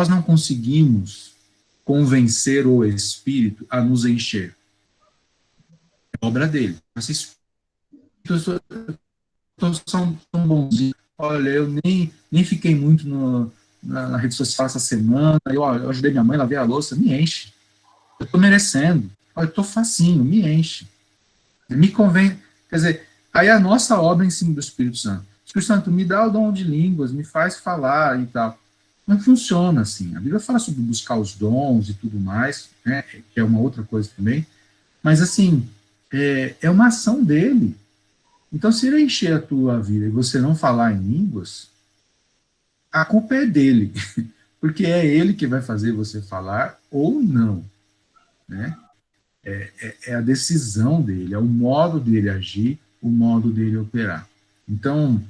Speaker 1: não conseguimos convencer o Espírito a nos encher. É obra dele. Vocês são tão bonzinhos. Olha, eu nem fiquei muito na rede social essa semana, eu ajudei minha mãe a lavar a louça, me enche. Eu estou merecendo. Olha, eu estou facinho, me enche. Me convém. Quer dizer, aí a nossa obra em cima do Espírito Santo. Espírito Santo, me dá o dom de línguas, me faz falar e tal. Não funciona assim. A Bíblia fala sobre buscar os dons e tudo mais, né, que é uma outra coisa também. Mas, assim, é uma ação dele. Então, se ele encher a tua vida e você não falar em línguas, a culpa é dele, porque é ele que vai fazer você falar ou não, né? É a decisão dele, é o modo dele agir, o modo dele operar. Então,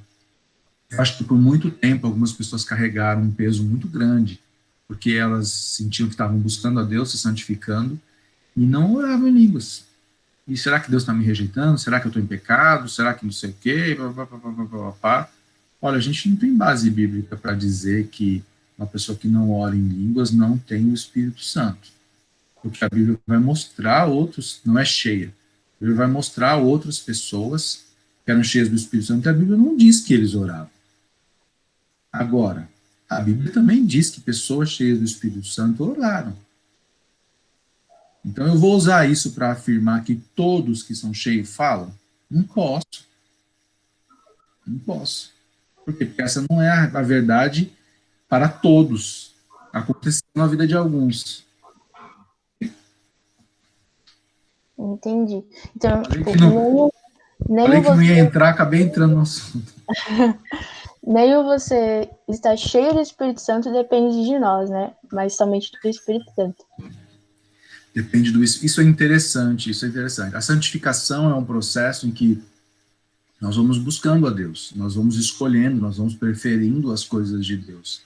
Speaker 1: eu acho que por muito tempo algumas pessoas carregaram um peso muito grande, porque elas sentiam que estavam buscando a Deus, se santificando, e não oravam em línguas. E será que Deus está me rejeitando? Será que eu estou em pecado? Será que não sei o quê? Olha, a gente não tem base bíblica para dizer que uma pessoa que não ora em línguas não tem o Espírito Santo. Porque a Bíblia vai mostrar outros, não é cheia, a Bíblia vai mostrar outras pessoas que eram cheias do Espírito Santo, e a Bíblia não diz que eles oravam. Agora, a Bíblia também diz que pessoas cheias do Espírito Santo oraram. Então, eu vou usar isso para afirmar que todos que são cheios falam? Não posso. Não posso. Por quê? Porque essa não é a verdade para todos. Aconteceu na vida de alguns.
Speaker 3: Entendi. Então,
Speaker 1: falei que não ia entrar, acabei entrando no assunto.
Speaker 3: Nem você estar cheio do Espírito Santo depende de nós, né? Mas somente do Espírito Santo.
Speaker 1: Depende do... Isso é interessante, isso é interessante. A santificação é um processo em que nós vamos buscando a Deus, nós vamos escolhendo, nós vamos preferindo as coisas de Deus.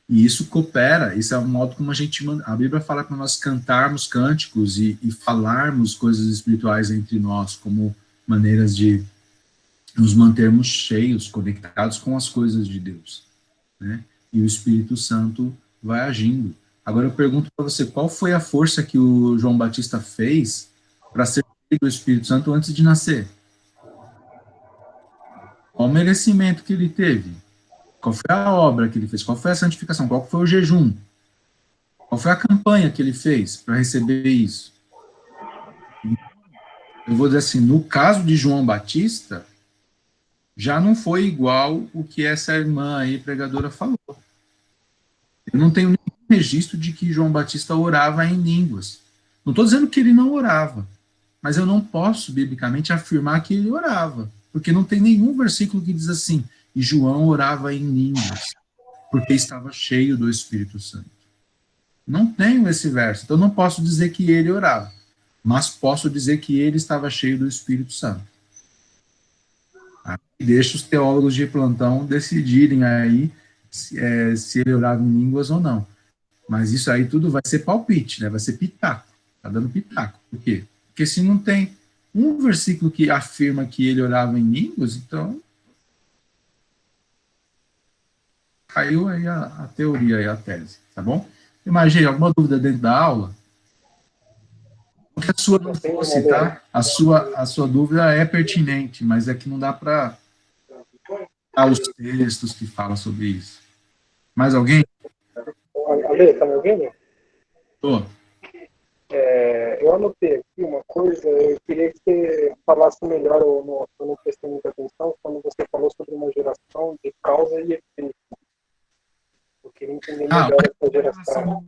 Speaker 1: E isso coopera, isso é o modo como a Bíblia fala para nós cantarmos cânticos e falarmos coisas espirituais entre nós, como maneiras de nos mantermos cheios, conectados com as coisas de Deus, né? E o Espírito Santo vai agindo. Agora eu pergunto para você, qual foi a força que o João Batista fez para ser cheio do Espírito Santo antes de nascer? Qual o merecimento que ele teve? Qual foi a obra que ele fez? Qual foi a santificação? Qual foi o jejum? Qual foi a campanha que ele fez para receber isso? Eu vou dizer assim, no caso de João Batista, já não foi igual o que essa irmã aí, pregadora, falou. Eu não tenho nenhum registro de que João Batista orava em línguas. Não estou dizendo que ele não orava, mas eu não posso, biblicamente, afirmar que ele orava, porque não tem nenhum versículo que diz assim, e João orava em línguas, porque estava cheio do Espírito Santo. Não tenho esse verso, então não posso dizer que ele orava, mas posso dizer que ele estava cheio do Espírito Santo. E deixa os teólogos de plantão decidirem aí se ele orava em línguas ou não. Mas isso aí tudo vai ser palpite, né? Vai ser pitaco. Tá dando pitaco. Por quê? Porque se não tem um versículo que afirma que ele orava em línguas, então caiu aí a teoria, aí a tese, tá bom? Imagine, alguma dúvida dentro da aula? Que a sua não fosse, tá? A sua dúvida é pertinente, mas é que não dá para dar os textos que falam sobre isso. Mais alguém?
Speaker 5: Ale, tá me ouvindo?
Speaker 1: Tô.
Speaker 5: Eu anotei aqui uma coisa, eu queria que você falasse melhor, eu não prestei muita atenção, quando você falou sobre uma geração de causa e efeito. Eu queria entender melhor essa geração.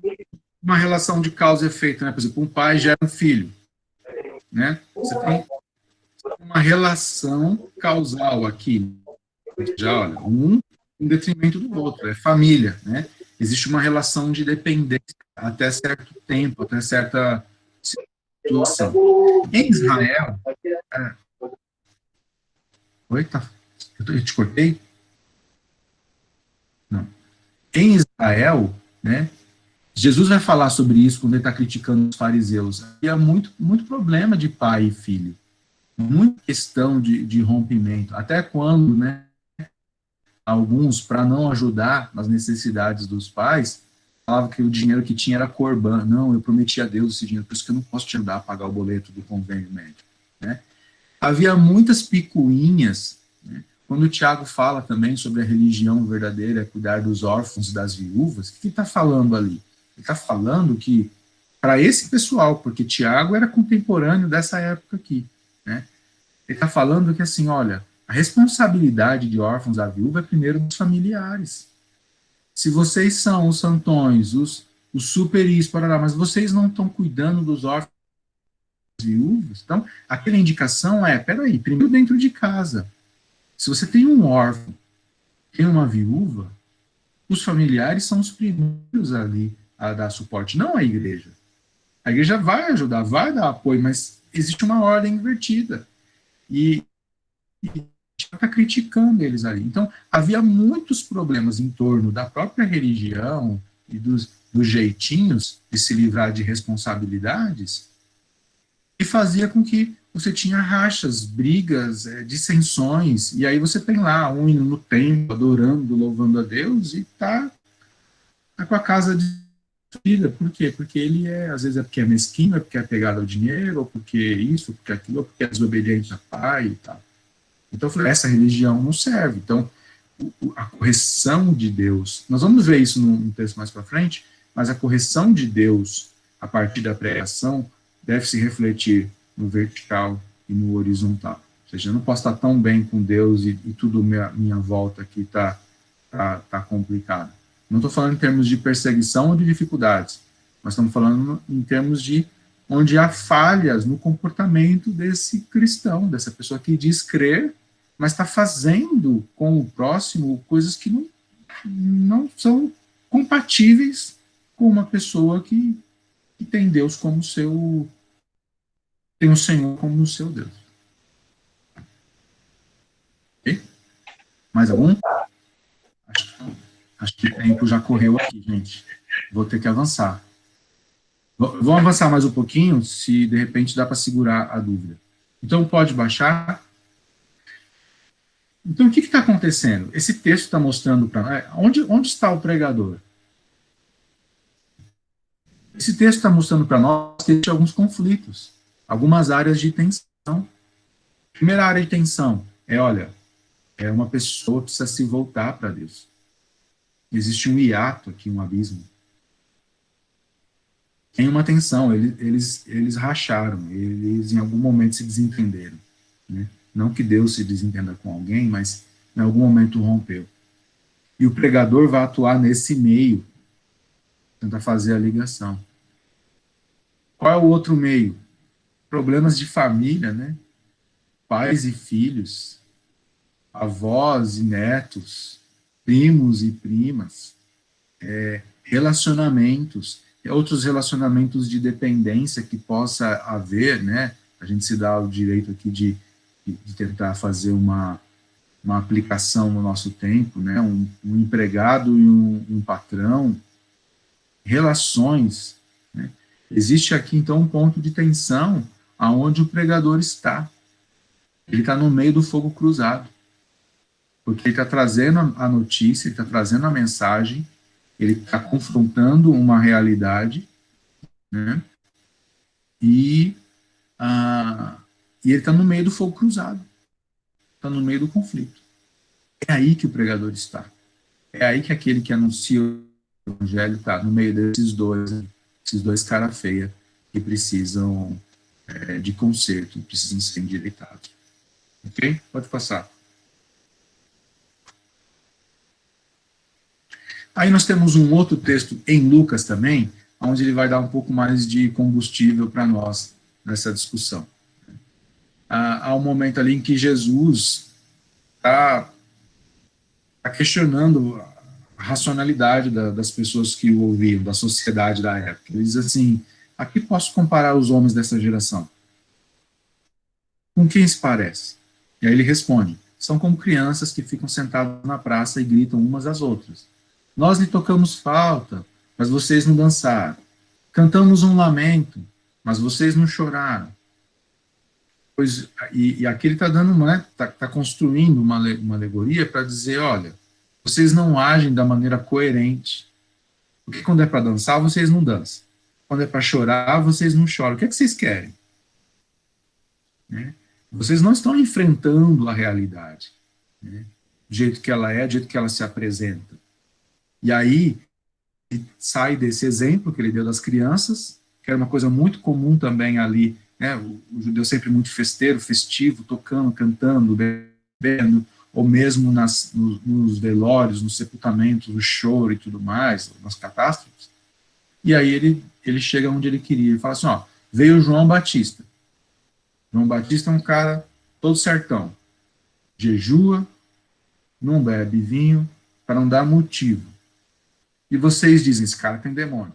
Speaker 1: Uma relação de causa e efeito, né? Por exemplo, um pai gera um filho, né? Você tem uma relação causal aqui. Já, olha, um em detrimento do outro, é família, né? Existe uma relação de dependência até certo tempo, até certa situação. Em Israel... Oi, tá? Eu te cortei? Não. Em Israel, né, Jesus vai falar sobre isso quando ele está criticando os fariseus. Havia muito problema de pai e filho. Muita questão de rompimento. Até quando, né, alguns, para não ajudar nas necessidades dos pais, falavam que o dinheiro que tinha era corban. Não, eu prometi a Deus esse dinheiro, por isso que eu não posso te ajudar a pagar o boleto do convênio médico, né? Havia muitas picuinhas, né? Quando o Tiago fala também sobre a religião verdadeira, cuidar dos órfãos e das viúvas, o que ele está falando ali? Ele está falando que, para esse pessoal, porque Tiago era contemporâneo dessa época aqui, né? Ele está falando que, assim, olha, a responsabilidade de órfãos da viúva é primeiro dos familiares. Se vocês são os santões, os superis, mas vocês não estão cuidando dos órfãos e viúvas, então, aquela indicação é, peraí, primeiro dentro de casa. Se você tem um órfão, tem uma viúva, os familiares são os primeiros ali a dar suporte, não a igreja. A igreja vai ajudar, vai dar apoio, mas existe uma ordem invertida. E está criticando eles ali. Então, havia muitos problemas em torno da própria religião e dos jeitinhos de se livrar de responsabilidades, e fazia com que você tinha rachas, brigas, dissensões, e aí você tem lá um indo no templo, adorando, louvando a Deus, e tá com a casa destruída. Por quê? Porque ele às vezes é porque é mesquinho, é porque é apegado ao dinheiro, ou porque isso, ou porque aquilo, ou porque é desobediente a pai e tal. Então, eu falei, essa religião não serve. Então, a correção de Deus, nós vamos ver isso num texto mais para frente, mas a correção de Deus, a partir da pregação, deve se refletir no vertical e no horizontal. Ou seja, eu não posso estar tão bem com Deus e tudo minha volta aqui tá complicado. Não estou falando em termos de perseguição ou de dificuldades, mas estamos falando em termos de onde há falhas no comportamento desse cristão, dessa pessoa que diz crer, mas está fazendo com o próximo coisas que não são compatíveis com uma pessoa que tem Deus como tem o Senhor como o seu Deus. Ok? Mais algum? Acho que não. Acho que o tempo já correu aqui, gente. Vou ter que avançar. Vamos avançar mais um pouquinho, se de repente dá para segurar a dúvida. Então, pode baixar. Então, o que está acontecendo? Esse texto está mostrando para nós, onde está o pregador? Esse texto está mostrando para nós que existe alguns conflitos, algumas áreas de tensão. Primeira área de tensão olha, é uma pessoa que precisa se voltar para Deus. Existe um hiato aqui, um abismo. Tem uma tensão, eles racharam, eles em algum momento se desentenderam. Né? Não que Deus se desentenda com alguém, mas em algum momento rompeu. E o pregador vai atuar nesse meio, tentar fazer a ligação. Qual é o outro meio? Problemas de família, né? Pais e filhos, avós e netos, primos e primas, relacionamentos, outros relacionamentos de dependência que possa haver, né? A gente se dá o direito aqui de tentar fazer uma aplicação no nosso tempo, né? Um empregado e um patrão, relações, né? Existe aqui, então, um ponto de tensão aonde o pregador está. Ele está no meio do fogo cruzado. Porque ele está trazendo a notícia, ele está trazendo a mensagem, ele está confrontando uma realidade, né? E ele está no meio do fogo cruzado. Está no meio do conflito. É aí que o pregador está. É aí que aquele que anuncia o evangelho está, no meio desses dois cara feia, que precisam de conserto, precisam ser endireitados. Ok? Pode passar. Aí nós temos um outro texto em Lucas também, onde ele vai dar um pouco mais de combustível para nós nessa discussão. Há um momento ali em que Jesus está questionando a racionalidade das pessoas que o ouviam, da sociedade da época. Ele diz assim, a que posso comparar os homens dessa geração? Com quem se parece? E aí ele responde, são como crianças que ficam sentadas na praça e gritam umas às outras. Nós lhe tocamos flauta, mas vocês não dançaram. Cantamos um lamento, mas vocês não choraram. E aqui ele está dando, tá construindo uma alegoria para dizer, olha, vocês não agem da maneira coerente. Porque quando é para dançar, vocês não dançam. Quando é para chorar, vocês não choram. O que é que vocês querem? Né? Vocês não estão enfrentando a realidade, né? Do jeito que ela é, do jeito que ela se apresenta. E aí, ele sai desse exemplo que ele deu das crianças, que era uma coisa muito comum também ali, né? O judeu sempre muito festeiro, festivo, tocando, cantando, bebendo, ou mesmo nos velórios, nos sepultamentos, no choro e tudo mais, nas catástrofes. E aí ele chega onde ele queria, ele fala assim, ó, veio João Batista. João Batista é um cara todo certão, jejua, não bebe vinho, para não dar motivo. E vocês dizem, esse cara tem demônio.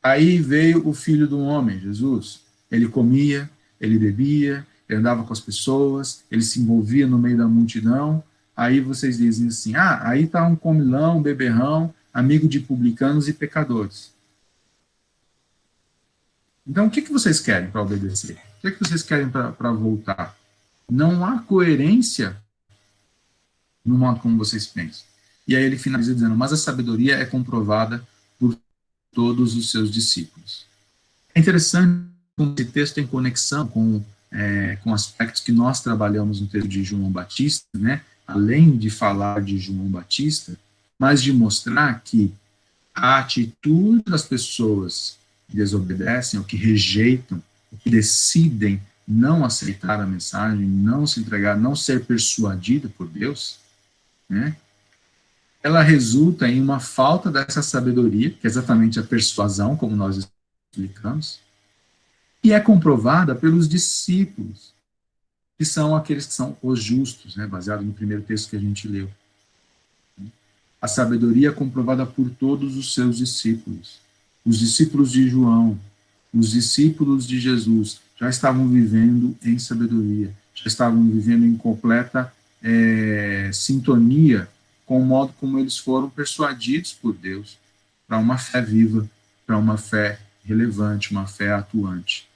Speaker 1: Aí veio o Filho do Homem, Jesus. Ele comia, ele bebia, ele andava com as pessoas, ele se envolvia no meio da multidão. Aí vocês dizem assim, aí está um comilão, um beberrão, amigo de publicanos e pecadores. Então, o que vocês querem para obedecer? O que vocês querem para voltar? Não há coerência no modo como vocês pensam. E aí ele finaliza dizendo, mas a sabedoria é comprovada por todos os seus discípulos. É interessante como esse texto tem conexão com aspectos que nós trabalhamos no texto de João Batista, né? Além de falar de João Batista, mas de mostrar que a atitude das pessoas que desobedecem, ou que rejeitam, ou que decidem não aceitar a mensagem, não se entregar, não ser persuadida por Deus, né? Ela resulta em uma falta dessa sabedoria, que é exatamente a persuasão, como nós explicamos, e é comprovada pelos discípulos, que são aqueles que são os justos, né, baseado no primeiro texto que a gente leu. A sabedoria é comprovada por todos os seus discípulos. Os discípulos de João, os discípulos de Jesus, já estavam vivendo em sabedoria, já estavam vivendo em completa sintonia com o modo como eles foram persuadidos por Deus para uma fé viva, para uma fé relevante, uma fé atuante.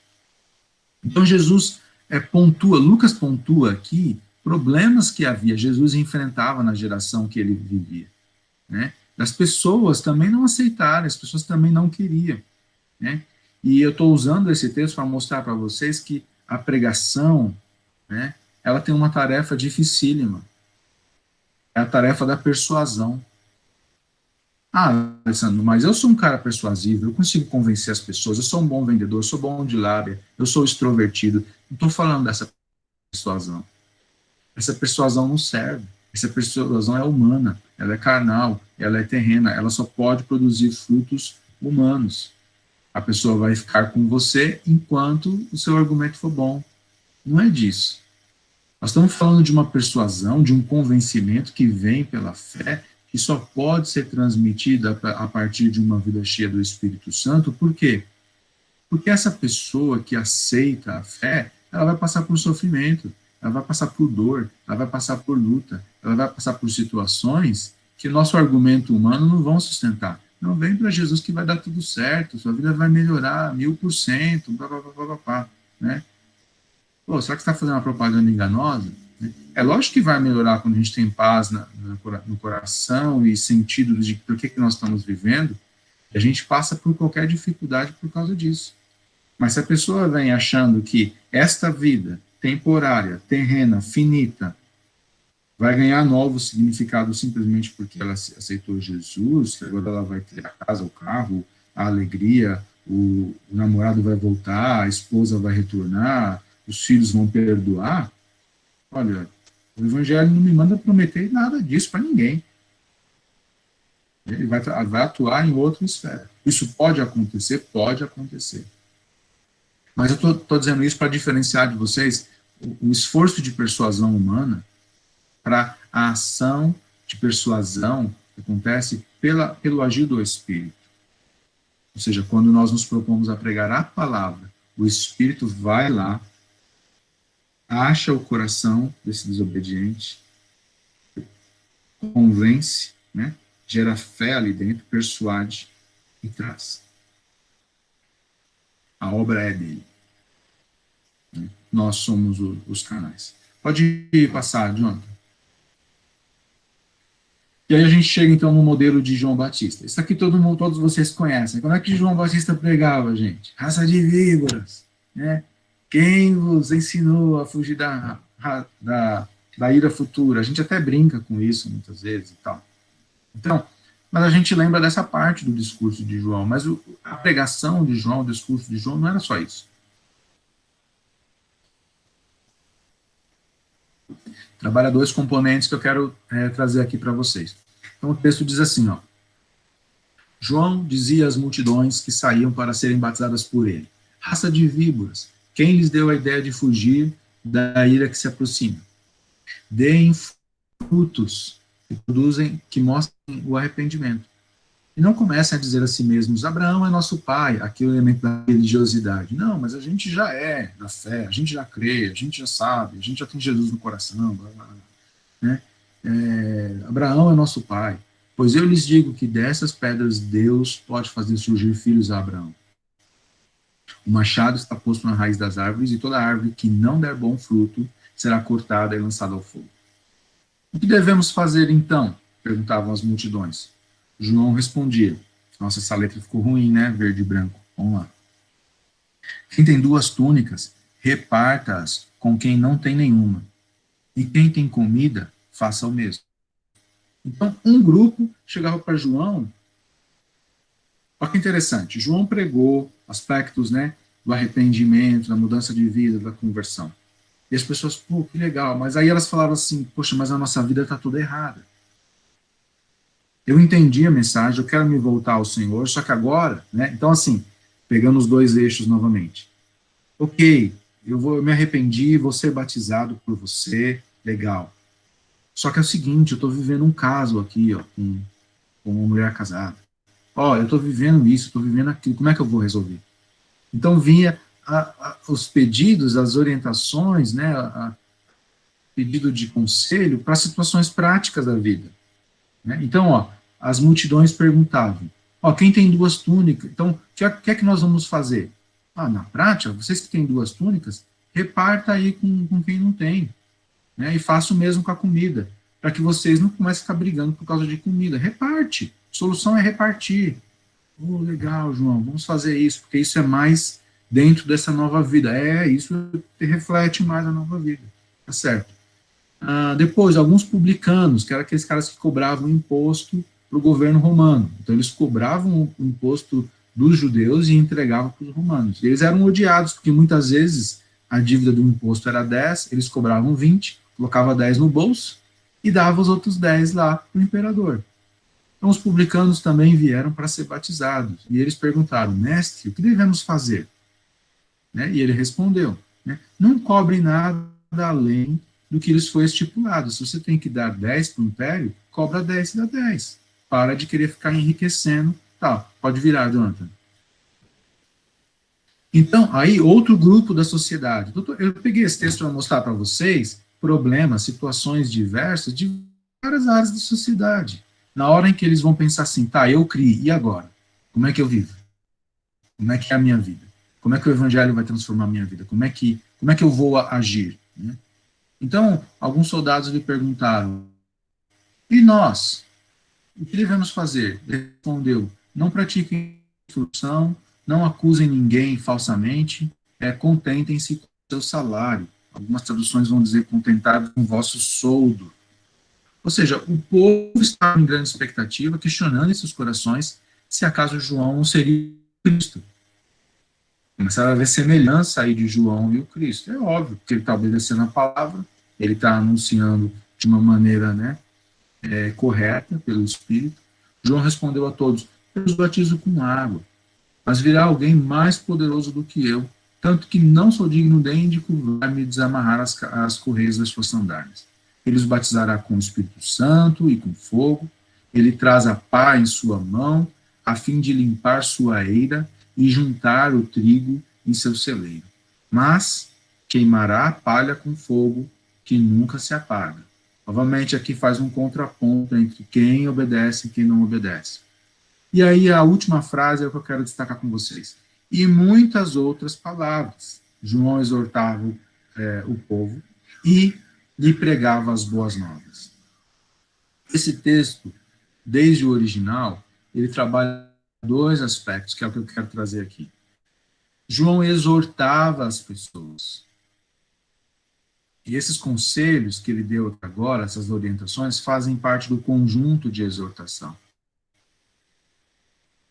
Speaker 1: Então Jesus Lucas pontua aqui problemas que havia, Jesus enfrentava na geração que ele vivia, né? As pessoas também não aceitaram, as pessoas também não queriam, né? E eu estou usando esse texto para mostrar para vocês que a pregação, né, ela tem uma tarefa dificílima, é a tarefa da persuasão. Ah, Alessandro, mas eu sou um cara persuasivo, eu consigo convencer as pessoas, eu sou um bom vendedor, eu sou bom de lábia, eu sou extrovertido. Não estou falando dessa persuasão. Essa persuasão não serve. Essa persuasão é humana, ela é carnal, ela é terrena, ela só pode produzir frutos humanos. A pessoa vai ficar com você enquanto o seu argumento for bom. Não é disso. Nós estamos falando de uma persuasão, de um convencimento que vem pela fé, que só pode ser transmitida a partir de uma vida cheia do Espírito Santo. Por quê? Porque essa pessoa que aceita a fé, ela vai passar por sofrimento, ela vai passar por dor, ela vai passar por luta, ela vai passar por situações que nosso argumento humano não vão sustentar. Não, vem para Jesus que vai dar tudo certo, sua vida vai melhorar 1000%, blá, blá, blá, blá, blá, né? Pô, será que você está fazendo uma propaganda enganosa? É lógico que vai melhorar quando a gente tem paz no coração e sentido de por que nós estamos vivendo, a gente passa por qualquer dificuldade por causa disso. Mas se a pessoa vem achando que esta vida temporária, terrena, finita, vai ganhar novo significado simplesmente porque ela aceitou Jesus, agora ela vai ter a casa, o carro, a alegria, o namorado vai voltar, a esposa vai retornar, os filhos vão perdoar. Olha, o Evangelho não me manda prometer nada disso para ninguém. Ele vai atuar em outra esfera. Isso pode acontecer? Pode acontecer. Mas eu estou dizendo isso para diferenciar de vocês o esforço de persuasão humana para a ação de persuasão que acontece pelo agir do Espírito. Ou seja, quando nós nos propomos a pregar a palavra, o Espírito vai lá, acha o coração desse desobediente, convence, né, gera fé ali dentro, persuade e traz. A obra é dele. Nós somos os canais. Pode passar, Jonathan. E aí a gente chega, então, no modelo de João Batista. Isso aqui todos vocês conhecem. Como é que João Batista pregava, gente? Raça de víboras, né? Quem vos ensinou a fugir da ira futura? A gente até brinca com isso muitas vezes e tal. Então, mas a gente lembra dessa parte do discurso de João. Mas a pregação de João, o discurso de João, não era só isso. Trabalha dois componentes que eu quero trazer aqui para vocês. Então o texto diz assim, ó. João dizia às multidões que saíam para serem batizadas por ele: raça de víboras, quem lhes deu a ideia de fugir da ira que se aproxima? Deem frutos que mostrem o arrependimento. E não comecem a dizer a si mesmos: Abraão é nosso pai, aqui o elemento da religiosidade. Não, mas a gente já é da fé, a gente já crê, a gente já sabe, a gente já tem Jesus no coração, blá, blá, blá, né? Abraão é nosso pai, pois eu lhes digo que dessas pedras Deus pode fazer surgir filhos a Abraão. O machado está posto na raiz das árvores, e toda árvore que não der bom fruto será cortada e lançada ao fogo. O que devemos fazer então? Perguntavam as multidões. João respondia: nossa, essa letra ficou ruim, né? Verde e branco. Vamos lá. Quem tem 2 túnicas, reparta-as com quem não tem nenhuma. E quem tem comida, faça o mesmo. Então, um grupo chegava para João. Olha que interessante. João pregou aspectos, né, do arrependimento, da mudança de vida, da conversão. E as pessoas, pô, que legal. Mas aí elas falavam assim: poxa, mas a nossa vida está toda errada. Eu entendi a mensagem, eu quero me voltar ao Senhor, só que agora, né? Então, assim, pegando os 2 eixos novamente. Ok, eu me arrependi, vou ser batizado por você, legal. Só que é o seguinte, eu estou vivendo um caso aqui, ó, com uma mulher casada. Ó, eu estou vivendo isso, estou vivendo aquilo, como é que eu vou resolver? Então, vinha os pedidos, as orientações, né? Pedido de conselho para situações práticas da vida. né? Então, ó, as multidões perguntavam, ó, quem tem 2 túnicas? Então, o que é que nós vamos fazer? Ah, na prática, vocês que têm 2 túnicas, reparta aí com quem não tem, né? E faça o mesmo com a comida, para que vocês não comecem a ficar brigando por causa de comida. Reparte. A solução é repartir. Oh, legal, João, vamos fazer isso, porque isso é mais dentro dessa nova vida. Isso reflete mais a nova vida. Tá certo. Depois, alguns publicanos, que eram aqueles caras que cobravam imposto para o governo romano. Então, eles cobravam o imposto dos judeus e entregavam para os romanos. E eles eram odiados, porque muitas vezes a dívida do imposto era 10, eles cobravam 20, colocava 10 no bolso e dava os outros 10 lá para o imperador. Então, os publicanos também vieram para ser batizados. E eles perguntaram, mestre, o que devemos fazer? Né? E ele respondeu, né, não cobre nada além do que lhes foi estipulado. Se você tem que dar 10 para o império, cobra 10 e dá 10. Para de querer ficar enriquecendo. Tá, pode virar, Jonathan. Então, aí, outro grupo da sociedade. Eu peguei esse texto para mostrar para vocês problemas, situações diversas de várias áreas da sociedade. Na hora em que eles vão pensar assim, tá, eu criei, e agora? Como é que eu vivo? Como é que é a minha vida? Como é que o evangelho vai transformar a minha vida? Como é que eu vou agir? Né? Então, alguns soldados lhe perguntaram, e nós? O que devemos fazer? Ele respondeu, não pratiquem instrução, não acusem ninguém falsamente, contentem-se com o seu salário. Algumas traduções vão dizer contentado com o vosso soldo. Ou seja, o povo estava em grande expectativa, questionando em seus corações se acaso João seria o Cristo. Começaram a ver semelhança aí de João e o Cristo. É óbvio, porque ele está obedecendo a palavra, ele está anunciando de uma maneira, né, correta, pelo Espírito. João respondeu a todos, eu os batizo com água, mas virá alguém mais poderoso do que eu, tanto que não sou digno nem de curvar-me e desamarrar as correias das suas sandálias. Ele os batizará com o Espírito Santo e com fogo, ele traz a pá em sua mão, a fim de limpar sua eira e juntar o trigo em seu celeiro. Mas queimará a palha com fogo, que nunca se apaga. Novamente, aqui faz um contraponto entre quem obedece e quem não obedece. E aí, a última frase é o que eu quero destacar com vocês. E muitas outras palavras. João exortava o povo e lhe pregava as boas novas. Esse texto, desde o original, ele trabalha 2 aspectos, que é o que eu quero trazer aqui. João exortava as pessoas. E esses conselhos que ele deu agora, essas orientações, fazem parte do conjunto de exortação.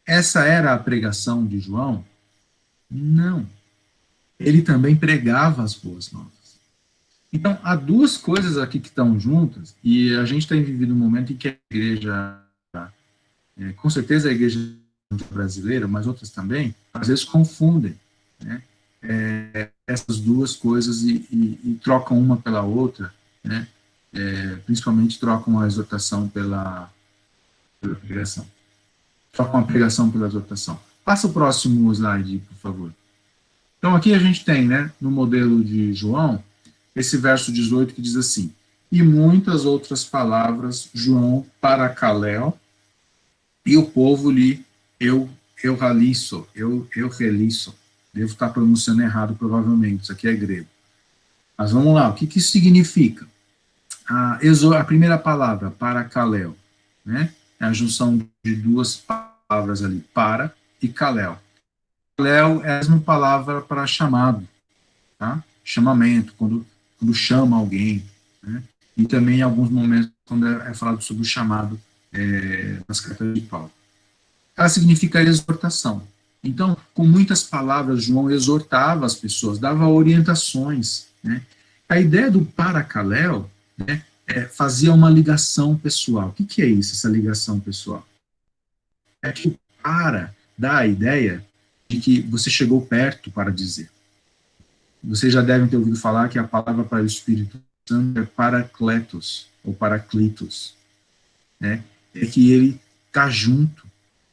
Speaker 1: Essa era a pregação de João? Não. Ele também pregava as boas novas. Então, há 2 coisas aqui que estão juntas, e a gente tem vivido um momento em que a igreja, com certeza a igreja brasileira, mas outras também, às vezes confundem, né, essas 2 coisas e trocam uma pela outra, né, principalmente trocam a exortação pela pregação. Trocam a pregação pela exortação. Passa o próximo slide, por favor. Então, aqui a gente tem, né, no modelo de João, esse verso 18 que diz assim, e muitas outras palavras, João paracaléu, e o povo lhe reliço, devo estar pronunciando errado provavelmente, isso aqui é grego. Mas vamos lá, o que isso significa? A primeira palavra, paracaléu, né, é a junção de 2 palavras ali, para e caléu. Caléu é a mesma palavra para chamado, tá? Chamamento, quando chama alguém, né? E também em alguns momentos quando é falado sobre o chamado nas cartas de Paulo. Ela significa exortação. Então, com muitas palavras, João exortava as pessoas, dava orientações, né? A ideia do paracaléu, né, fazia uma ligação pessoal. O que é isso, essa ligação pessoal? É que o para dá a ideia de que você chegou perto para dizer. Vocês já devem ter ouvido falar que a palavra para o Espírito Santo é paracletos, ou paraclitos, né? É que ele está junto,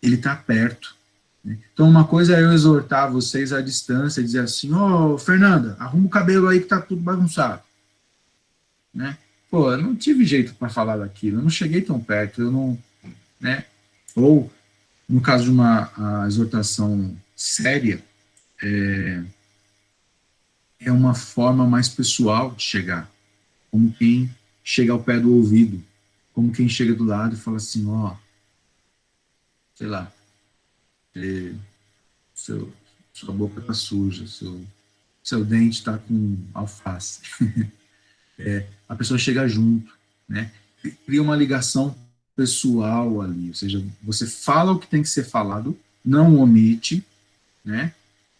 Speaker 1: ele está perto. Né? Então, uma coisa é eu exortar vocês à distância e dizer assim, Fernanda, arruma o cabelo aí que está tudo bagunçado. Né? pô, eu não tive jeito para falar daquilo, eu não cheguei tão perto, eu não, né? Ou, no caso de a exortação séria, é uma forma mais pessoal de chegar, como quem chega ao pé do ouvido, como quem chega do lado e fala assim, ó, sei lá, seu, sua boca tá suja, seu dente tá com alface. A pessoa chega junto, né? Cria uma ligação pessoal ali, ou seja, você fala o que tem que ser falado, não omite, né?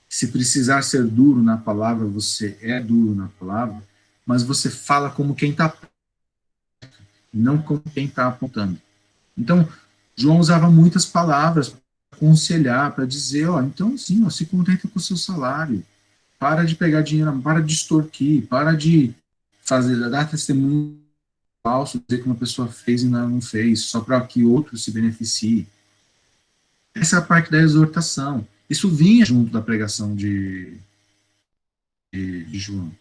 Speaker 1: Se precisar ser duro na palavra, você é duro na palavra, mas você fala como quem está, não como quem está apontando. Então, João usava muitas palavras para aconselhar, para dizer, ó, então sim, ó, se contenta com o seu salário, para de pegar dinheiro, para de extorquir, para de dar testemunho falso, dizer que uma pessoa fez e não fez, só para que outro se beneficie. Essa é a parte da exortação. Isso vinha junto da pregação de João.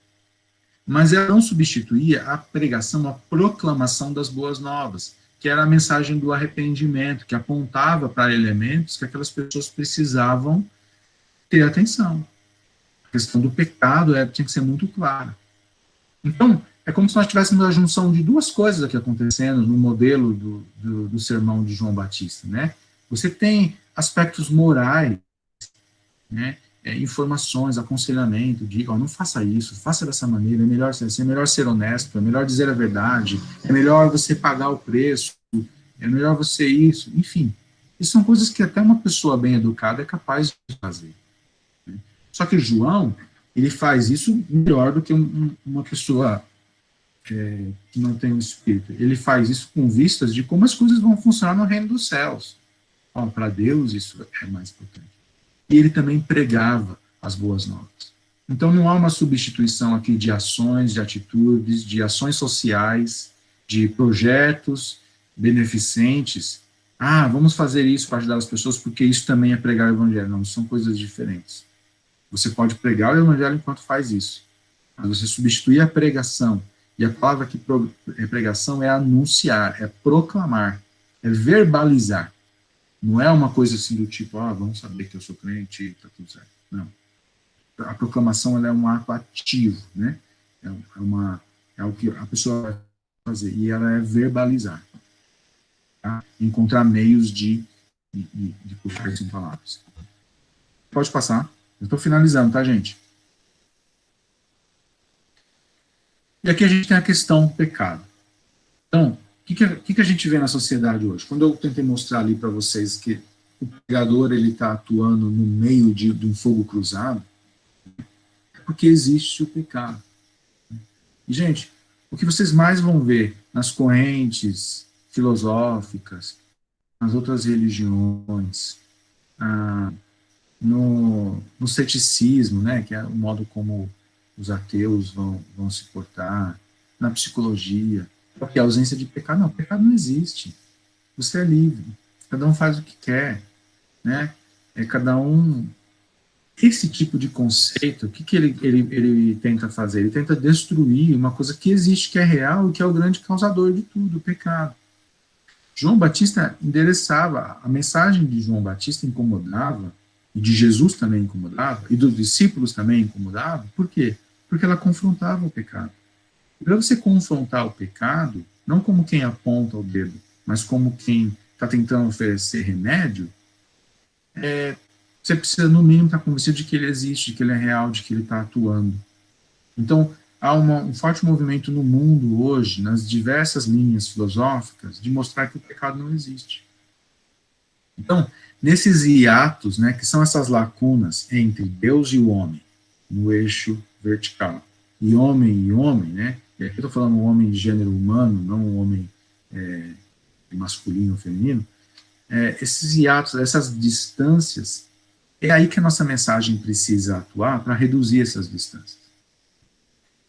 Speaker 1: Mas ela não substituía a pregação, a proclamação das boas novas, que era a mensagem do arrependimento, que apontava para elementos que aquelas pessoas precisavam ter atenção. A questão do pecado tinha que ser muito clara. Então, é como se nós tivéssemos a junção de duas coisas aqui acontecendo no modelo do sermão de João Batista, né? Você tem aspectos morais, né? Informações, aconselhamento, diga, não faça isso, faça dessa maneira, é melhor ser honesto, é melhor dizer a verdade, é melhor você pagar o preço, é melhor você isso, enfim. Isso são coisas que até uma pessoa bem educada é capaz de fazer. Né? Só que João, ele faz isso melhor do que uma pessoa que não tem o Espírito. Ele faz isso com vistas de como as coisas vão funcionar no reino dos céus. Para Deus isso é mais importante. E ele também pregava as boas novas. Então não há uma substituição aqui de ações, de atitudes, de ações sociais, de projetos beneficentes. Vamos fazer isso para ajudar as pessoas, porque isso também é pregar o evangelho. Não, são coisas diferentes. Você pode pregar o evangelho enquanto faz isso. Mas você substituir a pregação, e a palavra que é pregação é anunciar, é proclamar, é verbalizar. Não é uma coisa assim do tipo, vamos saber que eu sou crente e está tudo certo. Não. A proclamação ela é um ato ativo, né? É o que a pessoa vai fazer, e ela é verbalizar. Tá? Encontrar meios de colocar isso em palavras. Pode passar. Eu estou finalizando, tá, gente? E aqui a gente tem a questão do pecado. Então, o que a gente vê na sociedade hoje? Quando eu tentei mostrar ali para vocês que o pregador está atuando no meio de um fogo cruzado, é porque existe o pecado. E, gente, o que vocês mais vão ver nas correntes filosóficas, nas outras religiões, no ceticismo, né, que é o modo como os ateus vão se portar, na psicologia, porque a ausência de pecado, não, pecado não existe. Você é livre, cada um faz o que quer, né? Cada um. Esse tipo de conceito, o que ele tenta fazer? Ele tenta destruir uma coisa que existe, que é real e que é o grande causador de tudo, o pecado. João Batista endereçava, a mensagem de João Batista incomodava, e de Jesus também incomodava, e dos discípulos também incomodava. Por quê? Porque ela confrontava o pecado. E para você confrontar o pecado, não como quem aponta o dedo, mas como quem está tentando oferecer remédio, você precisa, no mínimo, estar convencido de que ele existe, de que ele é real, de que ele está atuando. Então, há um forte movimento no mundo hoje, nas diversas linhas filosóficas, de mostrar que o pecado não existe. Então, nesses hiatos, né, que são essas lacunas entre Deus e o homem, no eixo vertical, e homem, né, e aqui eu estou falando um homem de gênero humano, não um homem masculino ou feminino, esses hiatos, essas distâncias, é aí que a nossa mensagem precisa atuar para reduzir essas distâncias.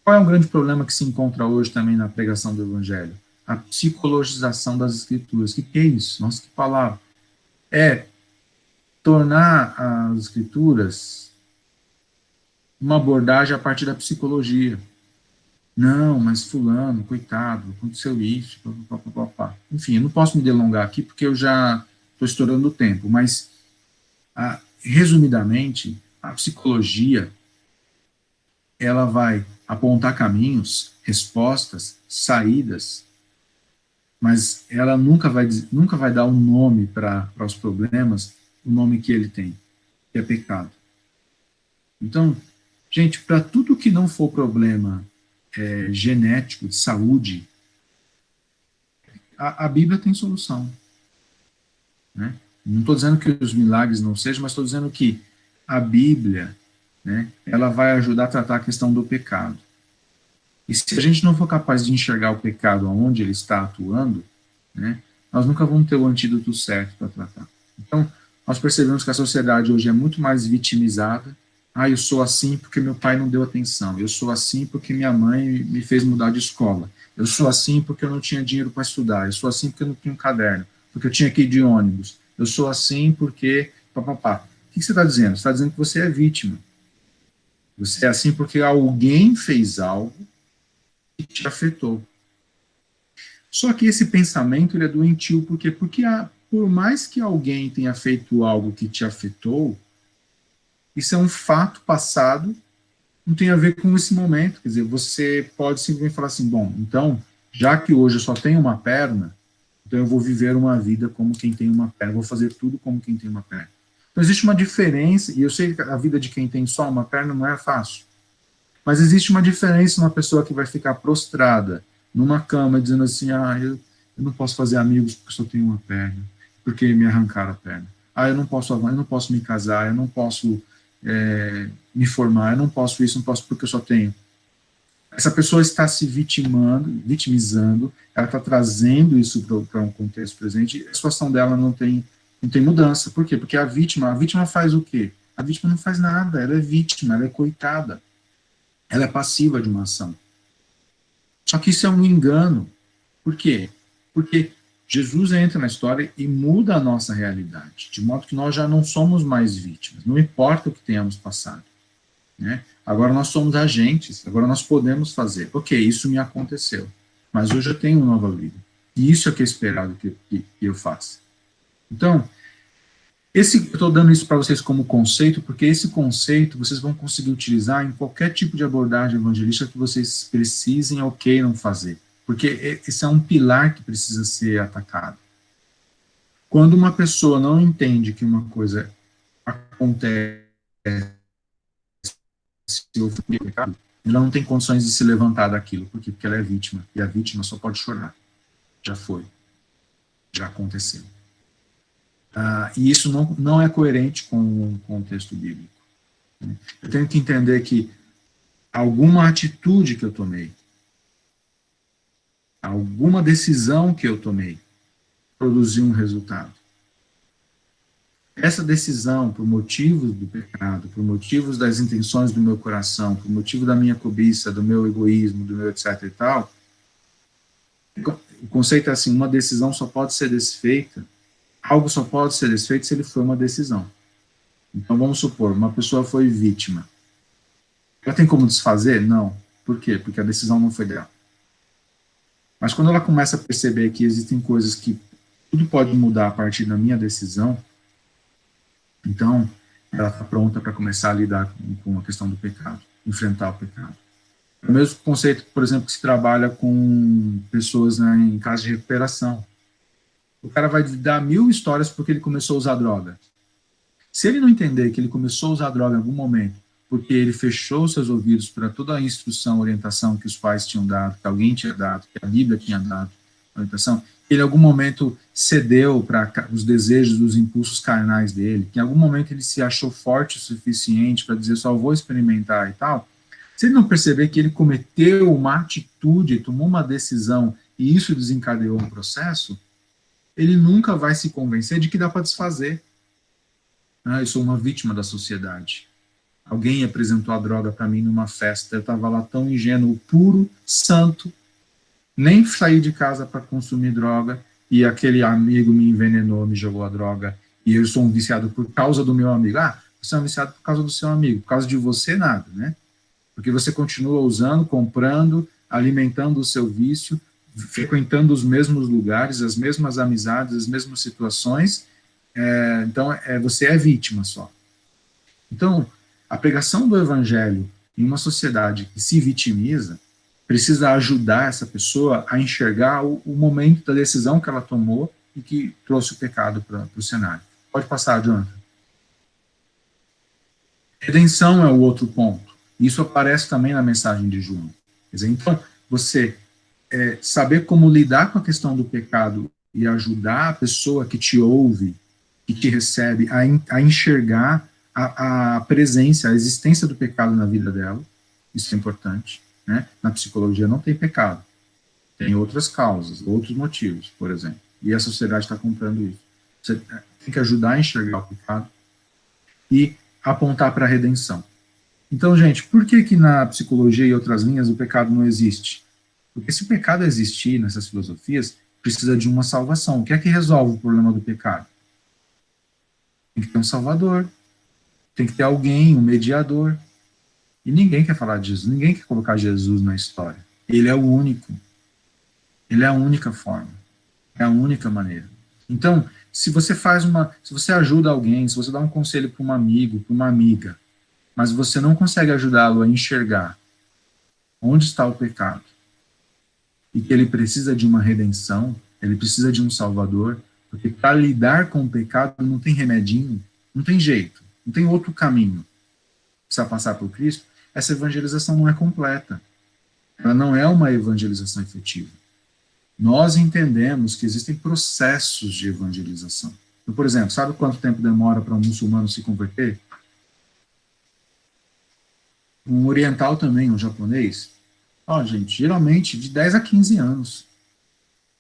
Speaker 1: Qual é um grande problema que se encontra hoje também na pregação do Evangelho? A psicologização das Escrituras. O que é isso? Nossa, que palavra! É tornar as Escrituras uma abordagem a partir da psicologia. Não, mas fulano, coitado, aconteceu isso, pá, pá, pá, pá. Enfim, eu não posso me delongar aqui porque eu já estou estourando o tempo, mas, resumidamente, a psicologia, ela vai apontar caminhos, respostas, saídas, mas ela nunca vai dar um nome para os problemas, o nome que ele tem, que é pecado. Então, gente, para tudo que não for problema genético, de saúde, a Bíblia tem solução. Né? Não estou dizendo que os milagres não sejam, mas estou dizendo que a Bíblia, né, ela vai ajudar a tratar a questão do pecado. E se a gente não for capaz de enxergar o pecado onde ele está atuando, né, nós nunca vamos ter o antídoto certo para tratar. Então, nós percebemos que a sociedade hoje é muito mais vitimizada. Eu sou assim porque meu pai não deu atenção. Eu sou assim porque minha mãe me fez mudar de escola. Eu sou assim porque eu não tinha dinheiro para estudar. Eu sou assim porque eu não tinha um caderno. Porque eu tinha que ir de ônibus. Eu sou assim porque... Papapá. O que você está dizendo? Você está dizendo que você é vítima. Você é assim porque alguém fez algo que te afetou. Só que esse pensamento ele é doentio. Por quê? Porque por mais que alguém tenha feito algo que te afetou, isso é um fato passado, não tem a ver com esse momento. Quer dizer, você pode simplesmente falar assim, bom, então, já que hoje eu só tenho uma perna, então eu vou viver uma vida como quem tem uma perna, vou fazer tudo como quem tem uma perna. Então existe uma diferença, e eu sei que a vida de quem tem só uma perna não é fácil, mas existe uma diferença numa pessoa que vai ficar prostrada numa cama, dizendo assim, eu não posso fazer amigos porque só tenho uma perna, porque me arrancaram a perna. Eu não posso me casar, eu não posso me formar, eu não posso isso, não posso porque eu só tenho. Essa pessoa está se vitimizando, ela está trazendo isso para um contexto presente, e a situação dela não tem mudança. Por quê? Porque a vítima faz o quê? A vítima não faz nada, ela é vítima, ela é coitada. Ela é passiva de uma ação. Só que isso é um engano. Por quê? Porque Jesus entra na história e muda a nossa realidade, de modo que nós já não somos mais vítimas, não importa o que tenhamos passado. Né? Agora nós somos agentes, agora nós podemos fazer. Ok, isso me aconteceu, mas hoje eu tenho uma nova vida. E isso é que é esperado que eu faça. Então, eu estou dando isso para vocês como conceito, porque esse conceito vocês vão conseguir utilizar em qualquer tipo de abordagem evangelística que vocês precisem ou queiram fazer. Porque esse é um pilar que precisa ser atacado. Quando uma pessoa não entende que uma coisa acontece, ela não tem condições de se levantar daquilo. Por quê? Porque ela é vítima. E a vítima só pode chorar. Já foi. Já aconteceu. E isso não é coerente com o texto bíblico. Eu tenho que entender que alguma atitude que eu tomei, alguma decisão que eu tomei, produziu um resultado. Essa decisão, por motivos do pecado, por motivos das intenções do meu coração, por motivo da minha cobiça, do meu egoísmo, do meu etc e tal, o conceito é assim, uma decisão só pode ser desfeita, algo só pode ser desfeito se ele for uma decisão. Então, vamos supor, uma pessoa foi vítima. Ela tem como desfazer? Não. Por quê? Porque a decisão não foi dela. Mas quando ela começa a perceber que existem coisas que tudo pode mudar a partir da minha decisão, então ela está pronta para começar a lidar com a questão do pecado, enfrentar o pecado. É o mesmo conceito, por exemplo, que se trabalha com pessoas em caso de recuperação. O cara vai dar 1000 histórias porque ele começou a usar droga. Se ele não entender que ele começou a usar droga em algum momento, porque ele fechou seus ouvidos para toda a instrução, orientação que os pais tinham dado, que alguém tinha dado, que a Bíblia tinha dado, orientação, ele em algum momento cedeu para os desejos, os impulsos carnais dele, que em algum momento ele se achou forte o suficiente para dizer só vou experimentar e tal, se ele não perceber que ele cometeu uma atitude, tomou uma decisão e isso desencadeou um processo, ele nunca vai se convencer de que dá para desfazer. Eu sou uma vítima da sociedade. Alguém apresentou a droga para mim numa festa, eu estava lá tão ingênuo, puro, santo, nem saí de casa para consumir droga, e aquele amigo me envenenou, me jogou a droga, e eu sou um viciado por causa do meu amigo. Você é um viciado por causa do seu amigo, por causa de você nada, né? Porque você continua usando, comprando, alimentando o seu vício, frequentando os mesmos lugares, as mesmas amizades, as mesmas situações. Então, você é vítima só. Então, a pregação do evangelho em uma sociedade que se vitimiza precisa ajudar essa pessoa a enxergar o momento da decisão que ela tomou e que trouxe o pecado para o cenário. Pode passar, Jonathan. Redenção é o outro ponto. Isso aparece também na mensagem de João. Quer dizer, então, você saber como lidar com a questão do pecado e ajudar a pessoa que te ouve, que te recebe, a enxergar a presença, a existência do pecado na vida dela. Isso é importante. Né? Na psicologia não tem pecado. Tem outras causas, outros motivos, por exemplo. E a sociedade está comprando isso. Você tem que ajudar a enxergar o pecado e apontar para a redenção. Então, gente, por que na psicologia e outras linhas o pecado não existe? Porque se o pecado existir nessas filosofias, precisa de uma salvação. O que é que resolve o problema do pecado? Tem que ter um salvador. Tem que ter alguém, um mediador. E ninguém quer falar disso. Ninguém quer colocar Jesus na história. Ele é o único. Ele é a única forma. É a única maneira. Então, se você ajuda alguém, se você dá um conselho para um amigo, para uma amiga, mas você não consegue ajudá-lo a enxergar onde está o pecado e que ele precisa de uma redenção, ele precisa de um salvador, porque para lidar com o pecado não tem remedinho, não tem jeito, não tem outro caminho. Precisa passar por Cristo, essa evangelização não é completa. Ela não é uma evangelização efetiva. Nós entendemos que existem processos de evangelização. Então, por exemplo, sabe quanto tempo demora para um muçulmano se converter? Um oriental também, um japonês? Gente, geralmente de 10 a 15 anos.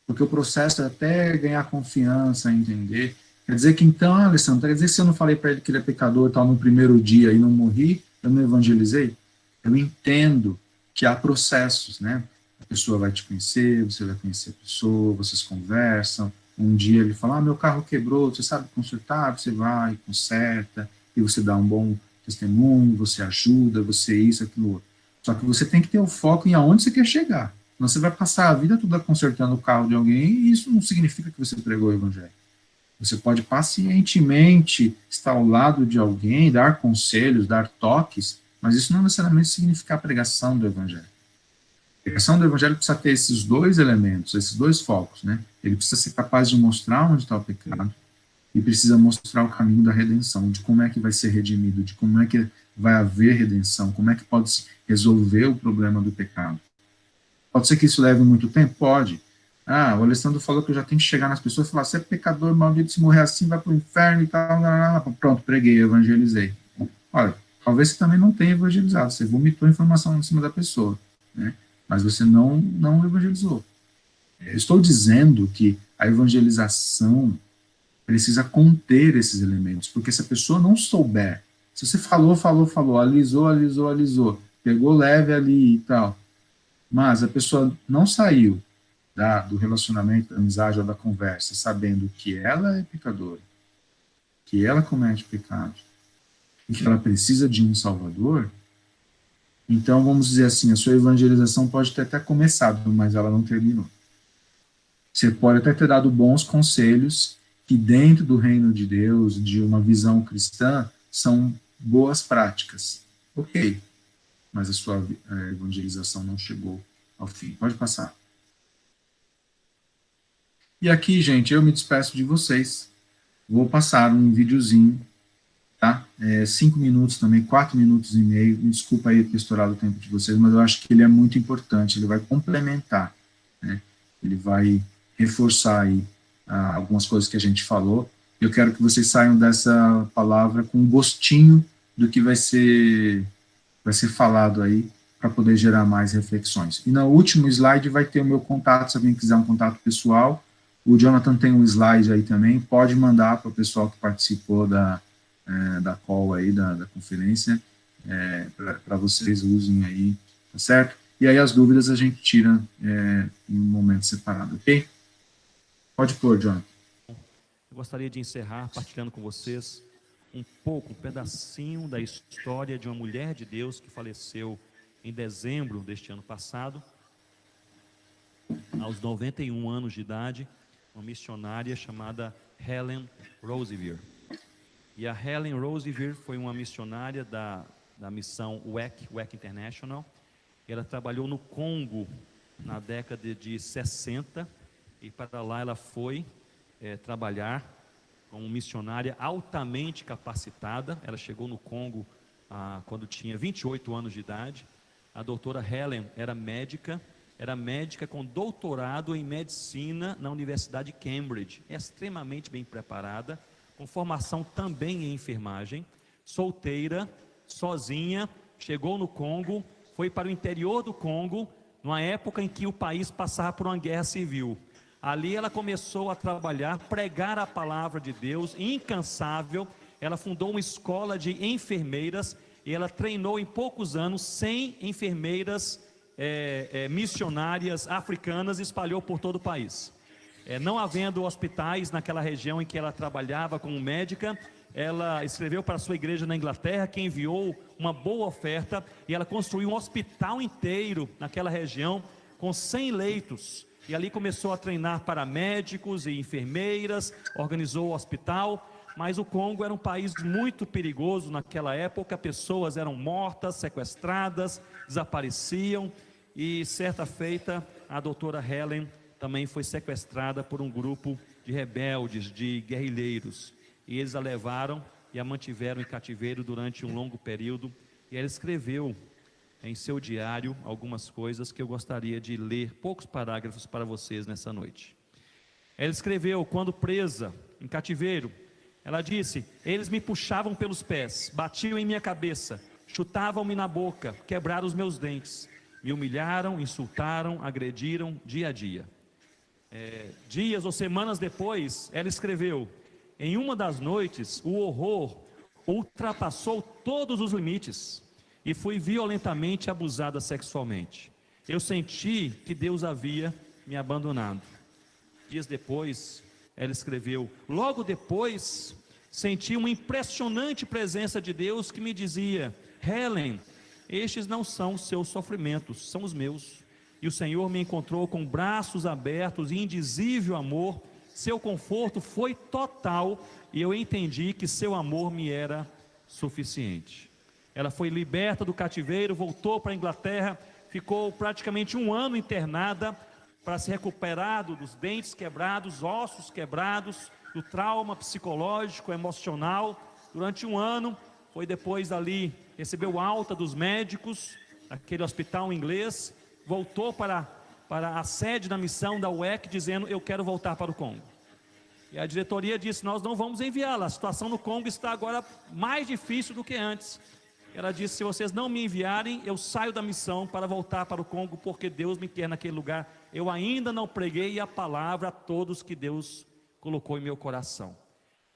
Speaker 1: Porque o processo é até ganhar confiança, entender. Quer dizer que então, Alessandro, quer dizer que se eu não falei para ele que ele é pecador tal no primeiro dia e não morri, eu não evangelizei? Eu entendo que há processos, né? A pessoa vai te conhecer, você vai conhecer a pessoa, vocês conversam. Um dia ele fala, meu carro quebrou, você sabe consertar? Você vai, conserta, e você dá um bom testemunho, você ajuda, você isso, aquilo outro. Só que você tem que ter o foco em aonde você quer chegar. Senão você vai passar a vida toda consertando o carro de alguém e isso não significa que você pregou o evangelho. Você pode pacientemente estar ao lado de alguém, dar conselhos, dar toques, mas isso não necessariamente significa a pregação do evangelho. A pregação do evangelho precisa ter esses dois elementos, esses dois focos, né? Ele precisa ser capaz de mostrar onde está o pecado e precisa mostrar o caminho da redenção, de como é que vai ser redimido, de como é que vai haver redenção, como é que pode se resolver o problema do pecado. Pode ser que isso leve muito tempo? Pode. O Alessandro falou que eu já tenho que chegar nas pessoas e falar, você é pecador, maldito, se morrer assim, vai para o inferno e tal. Pronto, preguei, evangelizei. Olha, talvez você também não tenha evangelizado, você vomitou informação em cima da pessoa, né? Mas você não evangelizou. Eu estou dizendo que a evangelização precisa conter esses elementos, porque se a pessoa não souber, se você falou, alisou, pegou leve ali e tal, mas a pessoa não saiu do relacionamento, da amizade ou da conversa, sabendo que ela é pecadora, que ela comete pecado, e que ela precisa de um salvador, então, vamos dizer assim, a sua evangelização pode ter até começado, mas ela não terminou. Você pode até ter dado bons conselhos, que dentro do reino de Deus, de uma visão cristã, são boas práticas. Ok, mas a sua evangelização não chegou ao fim. Pode passar. E aqui, gente, eu me despeço de vocês. Vou passar um videozinho, tá? 5 minutos também, 4 minutos e meio. Me desculpa aí ter estourado o tempo de vocês, mas eu acho que ele é muito importante. Ele vai complementar, né? Ele vai reforçar aí algumas coisas que a gente falou. Eu quero que vocês saiam dessa palavra com um gostinho do que vai ser falado aí, para poder gerar mais reflexões. E no último slide vai ter o meu contato, se alguém quiser um contato pessoal. O Jonathan tem um slide aí também, pode mandar para o pessoal que participou da call aí, da conferência, para vocês usem aí, tá certo? E aí as dúvidas a gente tira em um momento separado, ok? Pode pôr, Jonathan.
Speaker 8: Eu gostaria de encerrar partilhando com vocês um pedacinho da história de uma mulher de Deus que faleceu em dezembro deste ano passado, aos 91 anos de idade, uma missionária chamada Helen Roseveare. E a Helen Roseveare foi uma missionária da missão WEC International. Ela trabalhou no Congo na década de 60 e para lá ela foi trabalhar como missionária altamente capacitada. Ela chegou no Congo quando tinha 28 anos de idade. A doutora Helen era médica com doutorado em medicina na Universidade de Cambridge, extremamente bem preparada, com formação também em enfermagem, solteira, sozinha, chegou no Congo, foi para o interior do Congo, numa época em que o país passava por uma guerra civil. Ali ela começou a trabalhar, pregar a palavra de Deus, incansável. Ela fundou uma escola de enfermeiras e ela treinou em poucos anos 100 enfermeiras missionárias africanas, espalhou por todo o país. Não havendo hospitais naquela região em que ela trabalhava como médica, ela escreveu para a sua igreja na Inglaterra, que enviou uma boa oferta, e ela construiu um hospital inteiro naquela região, com 100 leitos, e ali começou a treinar paramédicos e enfermeiras, organizou o hospital. Mas o Congo era um país muito perigoso naquela época, pessoas eram mortas, sequestradas, desapareciam, e certa feita a doutora Helen também foi sequestrada por um grupo de rebeldes, de guerrilheiros, e eles a levaram e a mantiveram em cativeiro durante um longo período, e ela escreveu em seu diário algumas coisas que eu gostaria de ler, poucos parágrafos para vocês nessa noite. Ela escreveu: quando presa em cativeiro, ela disse: eles me puxavam pelos pés, batiam em minha cabeça, chutavam-me na boca, quebraram os meus dentes, me humilharam, insultaram, agrediram dia a dia. Dias ou semanas depois, ela escreveu: em uma das noites, o horror ultrapassou todos os limites e fui violentamente abusada sexualmente. Eu senti que Deus havia me abandonado. Dias depois, ela escreveu: logo depois, senti uma impressionante presença de Deus que me dizia: Helen, estes não são os seus sofrimentos, são os meus. E o Senhor me encontrou com braços abertos e indizível amor. Seu conforto foi total e eu entendi que seu amor me era suficiente. Ela foi liberta do cativeiro, voltou para a Inglaterra, ficou praticamente um ano internada para se recuperar dos dentes quebrados, ossos quebrados, do trauma psicológico, emocional. Durante um ano, foi depois ali, recebeu alta dos médicos, aquele hospital inglês, voltou para a sede da missão da WEC, dizendo: eu quero voltar para o Congo. E a diretoria disse: nós não vamos enviá-la, a situação no Congo está agora mais difícil do que antes. Ela disse: se vocês não me enviarem, eu saio da missão para voltar para o Congo, porque Deus me quer naquele lugar. Eu ainda não preguei a palavra a todos que Deus colocou em meu coração.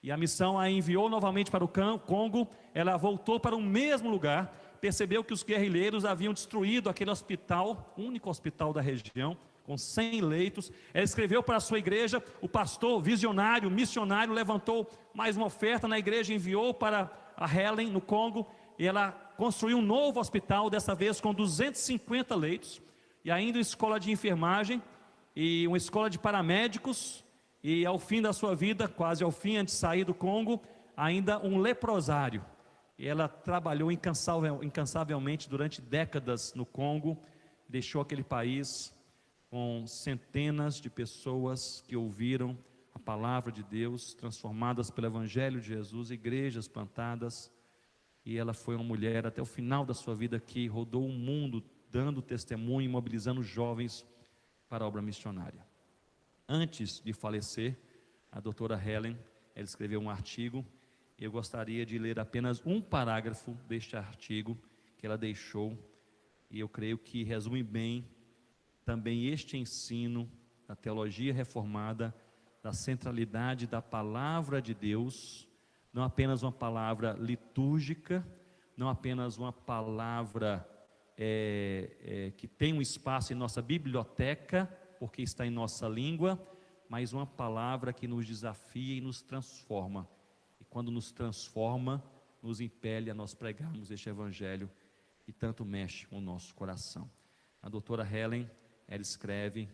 Speaker 8: E a missão a enviou novamente para o Congo. Ela voltou para o mesmo lugar, percebeu que os guerrilheiros haviam destruído aquele hospital, único hospital da região, com 100 leitos. Ela escreveu para a sua igreja, o pastor visionário, missionário, levantou mais uma oferta na igreja, enviou para a Helen no Congo, e ela construiu um novo hospital, dessa vez com 250 leitos, e ainda uma escola de enfermagem, e uma escola de paramédicos, e ao fim da sua vida, quase ao fim, antes de sair do Congo, ainda um leprosário. E ela trabalhou incansavelmente durante décadas no Congo, deixou aquele país com centenas de pessoas que ouviram a palavra de Deus, transformadas pelo Evangelho de Jesus, igrejas plantadas. E ela foi uma mulher até o final da sua vida que rodou o mundo dando testemunho e mobilizando jovens para a obra missionária. Antes de falecer, a doutora Helen, ela escreveu um artigo. Eu gostaria de ler apenas um parágrafo deste artigo que ela deixou, e eu creio que resume bem também este ensino da teologia reformada, da centralidade da palavra de Deus, não apenas uma palavra litúrgica, não apenas uma palavra que tem um espaço em nossa biblioteca, porque está em nossa língua, mas uma palavra que nos desafia e nos transforma. E quando nos transforma, nos impele a nós pregarmos este evangelho que tanto mexe com o nosso coração. A doutora Helen, ela escreve: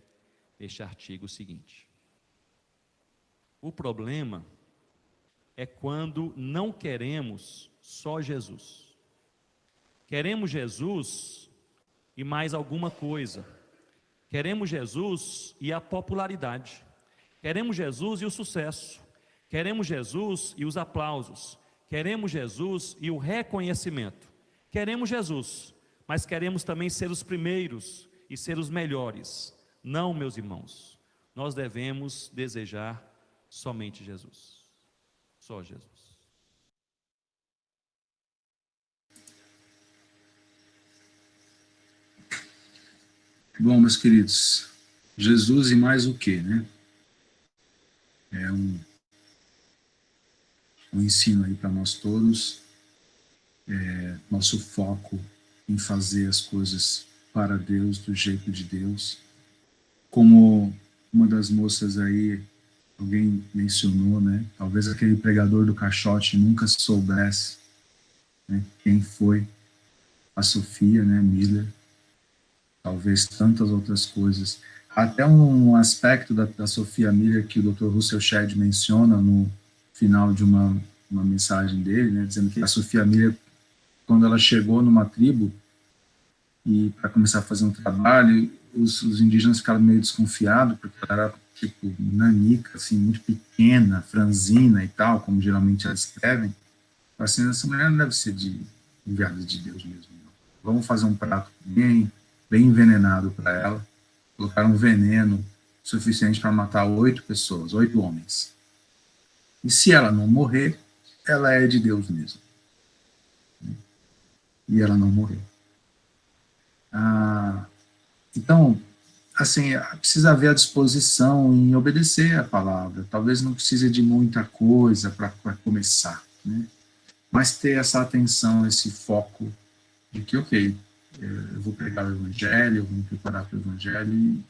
Speaker 8: este artigo seguinte: o problema é quando não queremos só Jesus. Queremos Jesus e mais alguma coisa. Queremos Jesus e a popularidade. Queremos Jesus e o sucesso. Queremos Jesus e os aplausos. Queremos Jesus e o reconhecimento. Queremos Jesus, mas queremos também ser os primeiros e ser os melhores. Não, meus irmãos, nós devemos desejar somente Jesus. Só Jesus.
Speaker 1: Bom, meus queridos, Jesus e mais o quê, né? É um ensino aí para nós todos, nosso foco em fazer as coisas para Deus, do jeito de Deus. Como uma das moças aí, alguém mencionou, né? Talvez aquele pregador do caixote nunca soubesse, né, quem foi a Sophia, né, Miller. Talvez tantas outras coisas. Até um aspecto da Sophia Miller que o Dr. Russell Shedd menciona no final de uma mensagem dele, né, dizendo que a Sophia Miller, quando ela chegou numa tribo e para começar a fazer um trabalho, os indígenas ficaram meio desconfiados, porque ela era tipo nanica, assim, muito pequena, franzina e tal, como geralmente elas escrevem. Assim, essa mulher não deve ser enviada de Deus mesmo. Não. Vamos fazer um prato bem envenenado para ela, colocar um veneno suficiente para matar 8 pessoas, 8 homens. E se ela não morrer, ela é de Deus mesmo. E ela não morreu. Então, assim, precisa haver a disposição em obedecer a palavra. Talvez não precise de muita coisa para começar, né? Mas ter essa atenção, esse foco de que, ok, eu vou pregar o evangelho, eu vou me preparar para o evangelho, e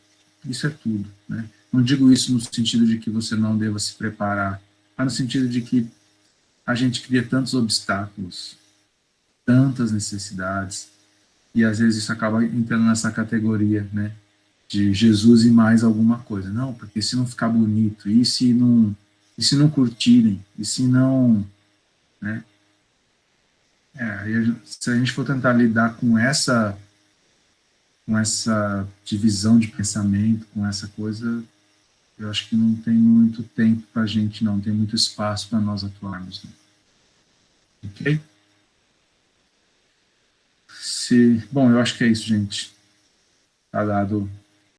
Speaker 1: isso é tudo, né? Não digo isso no sentido de que você não deva se preparar, mas no sentido de que a gente cria tantos obstáculos, tantas necessidades, e às vezes isso acaba entrando nessa categoria, né, de Jesus e mais alguma coisa. Não, porque se não ficar bonito, e se não curtirem, e se não, né? Se a gente for tentar lidar com essa divisão de pensamento, com essa coisa, eu acho que não tem muito tempo para a gente, não tem muito espaço para nós atuarmos. Não. Ok? Bom, eu acho que é isso, gente. Tá dado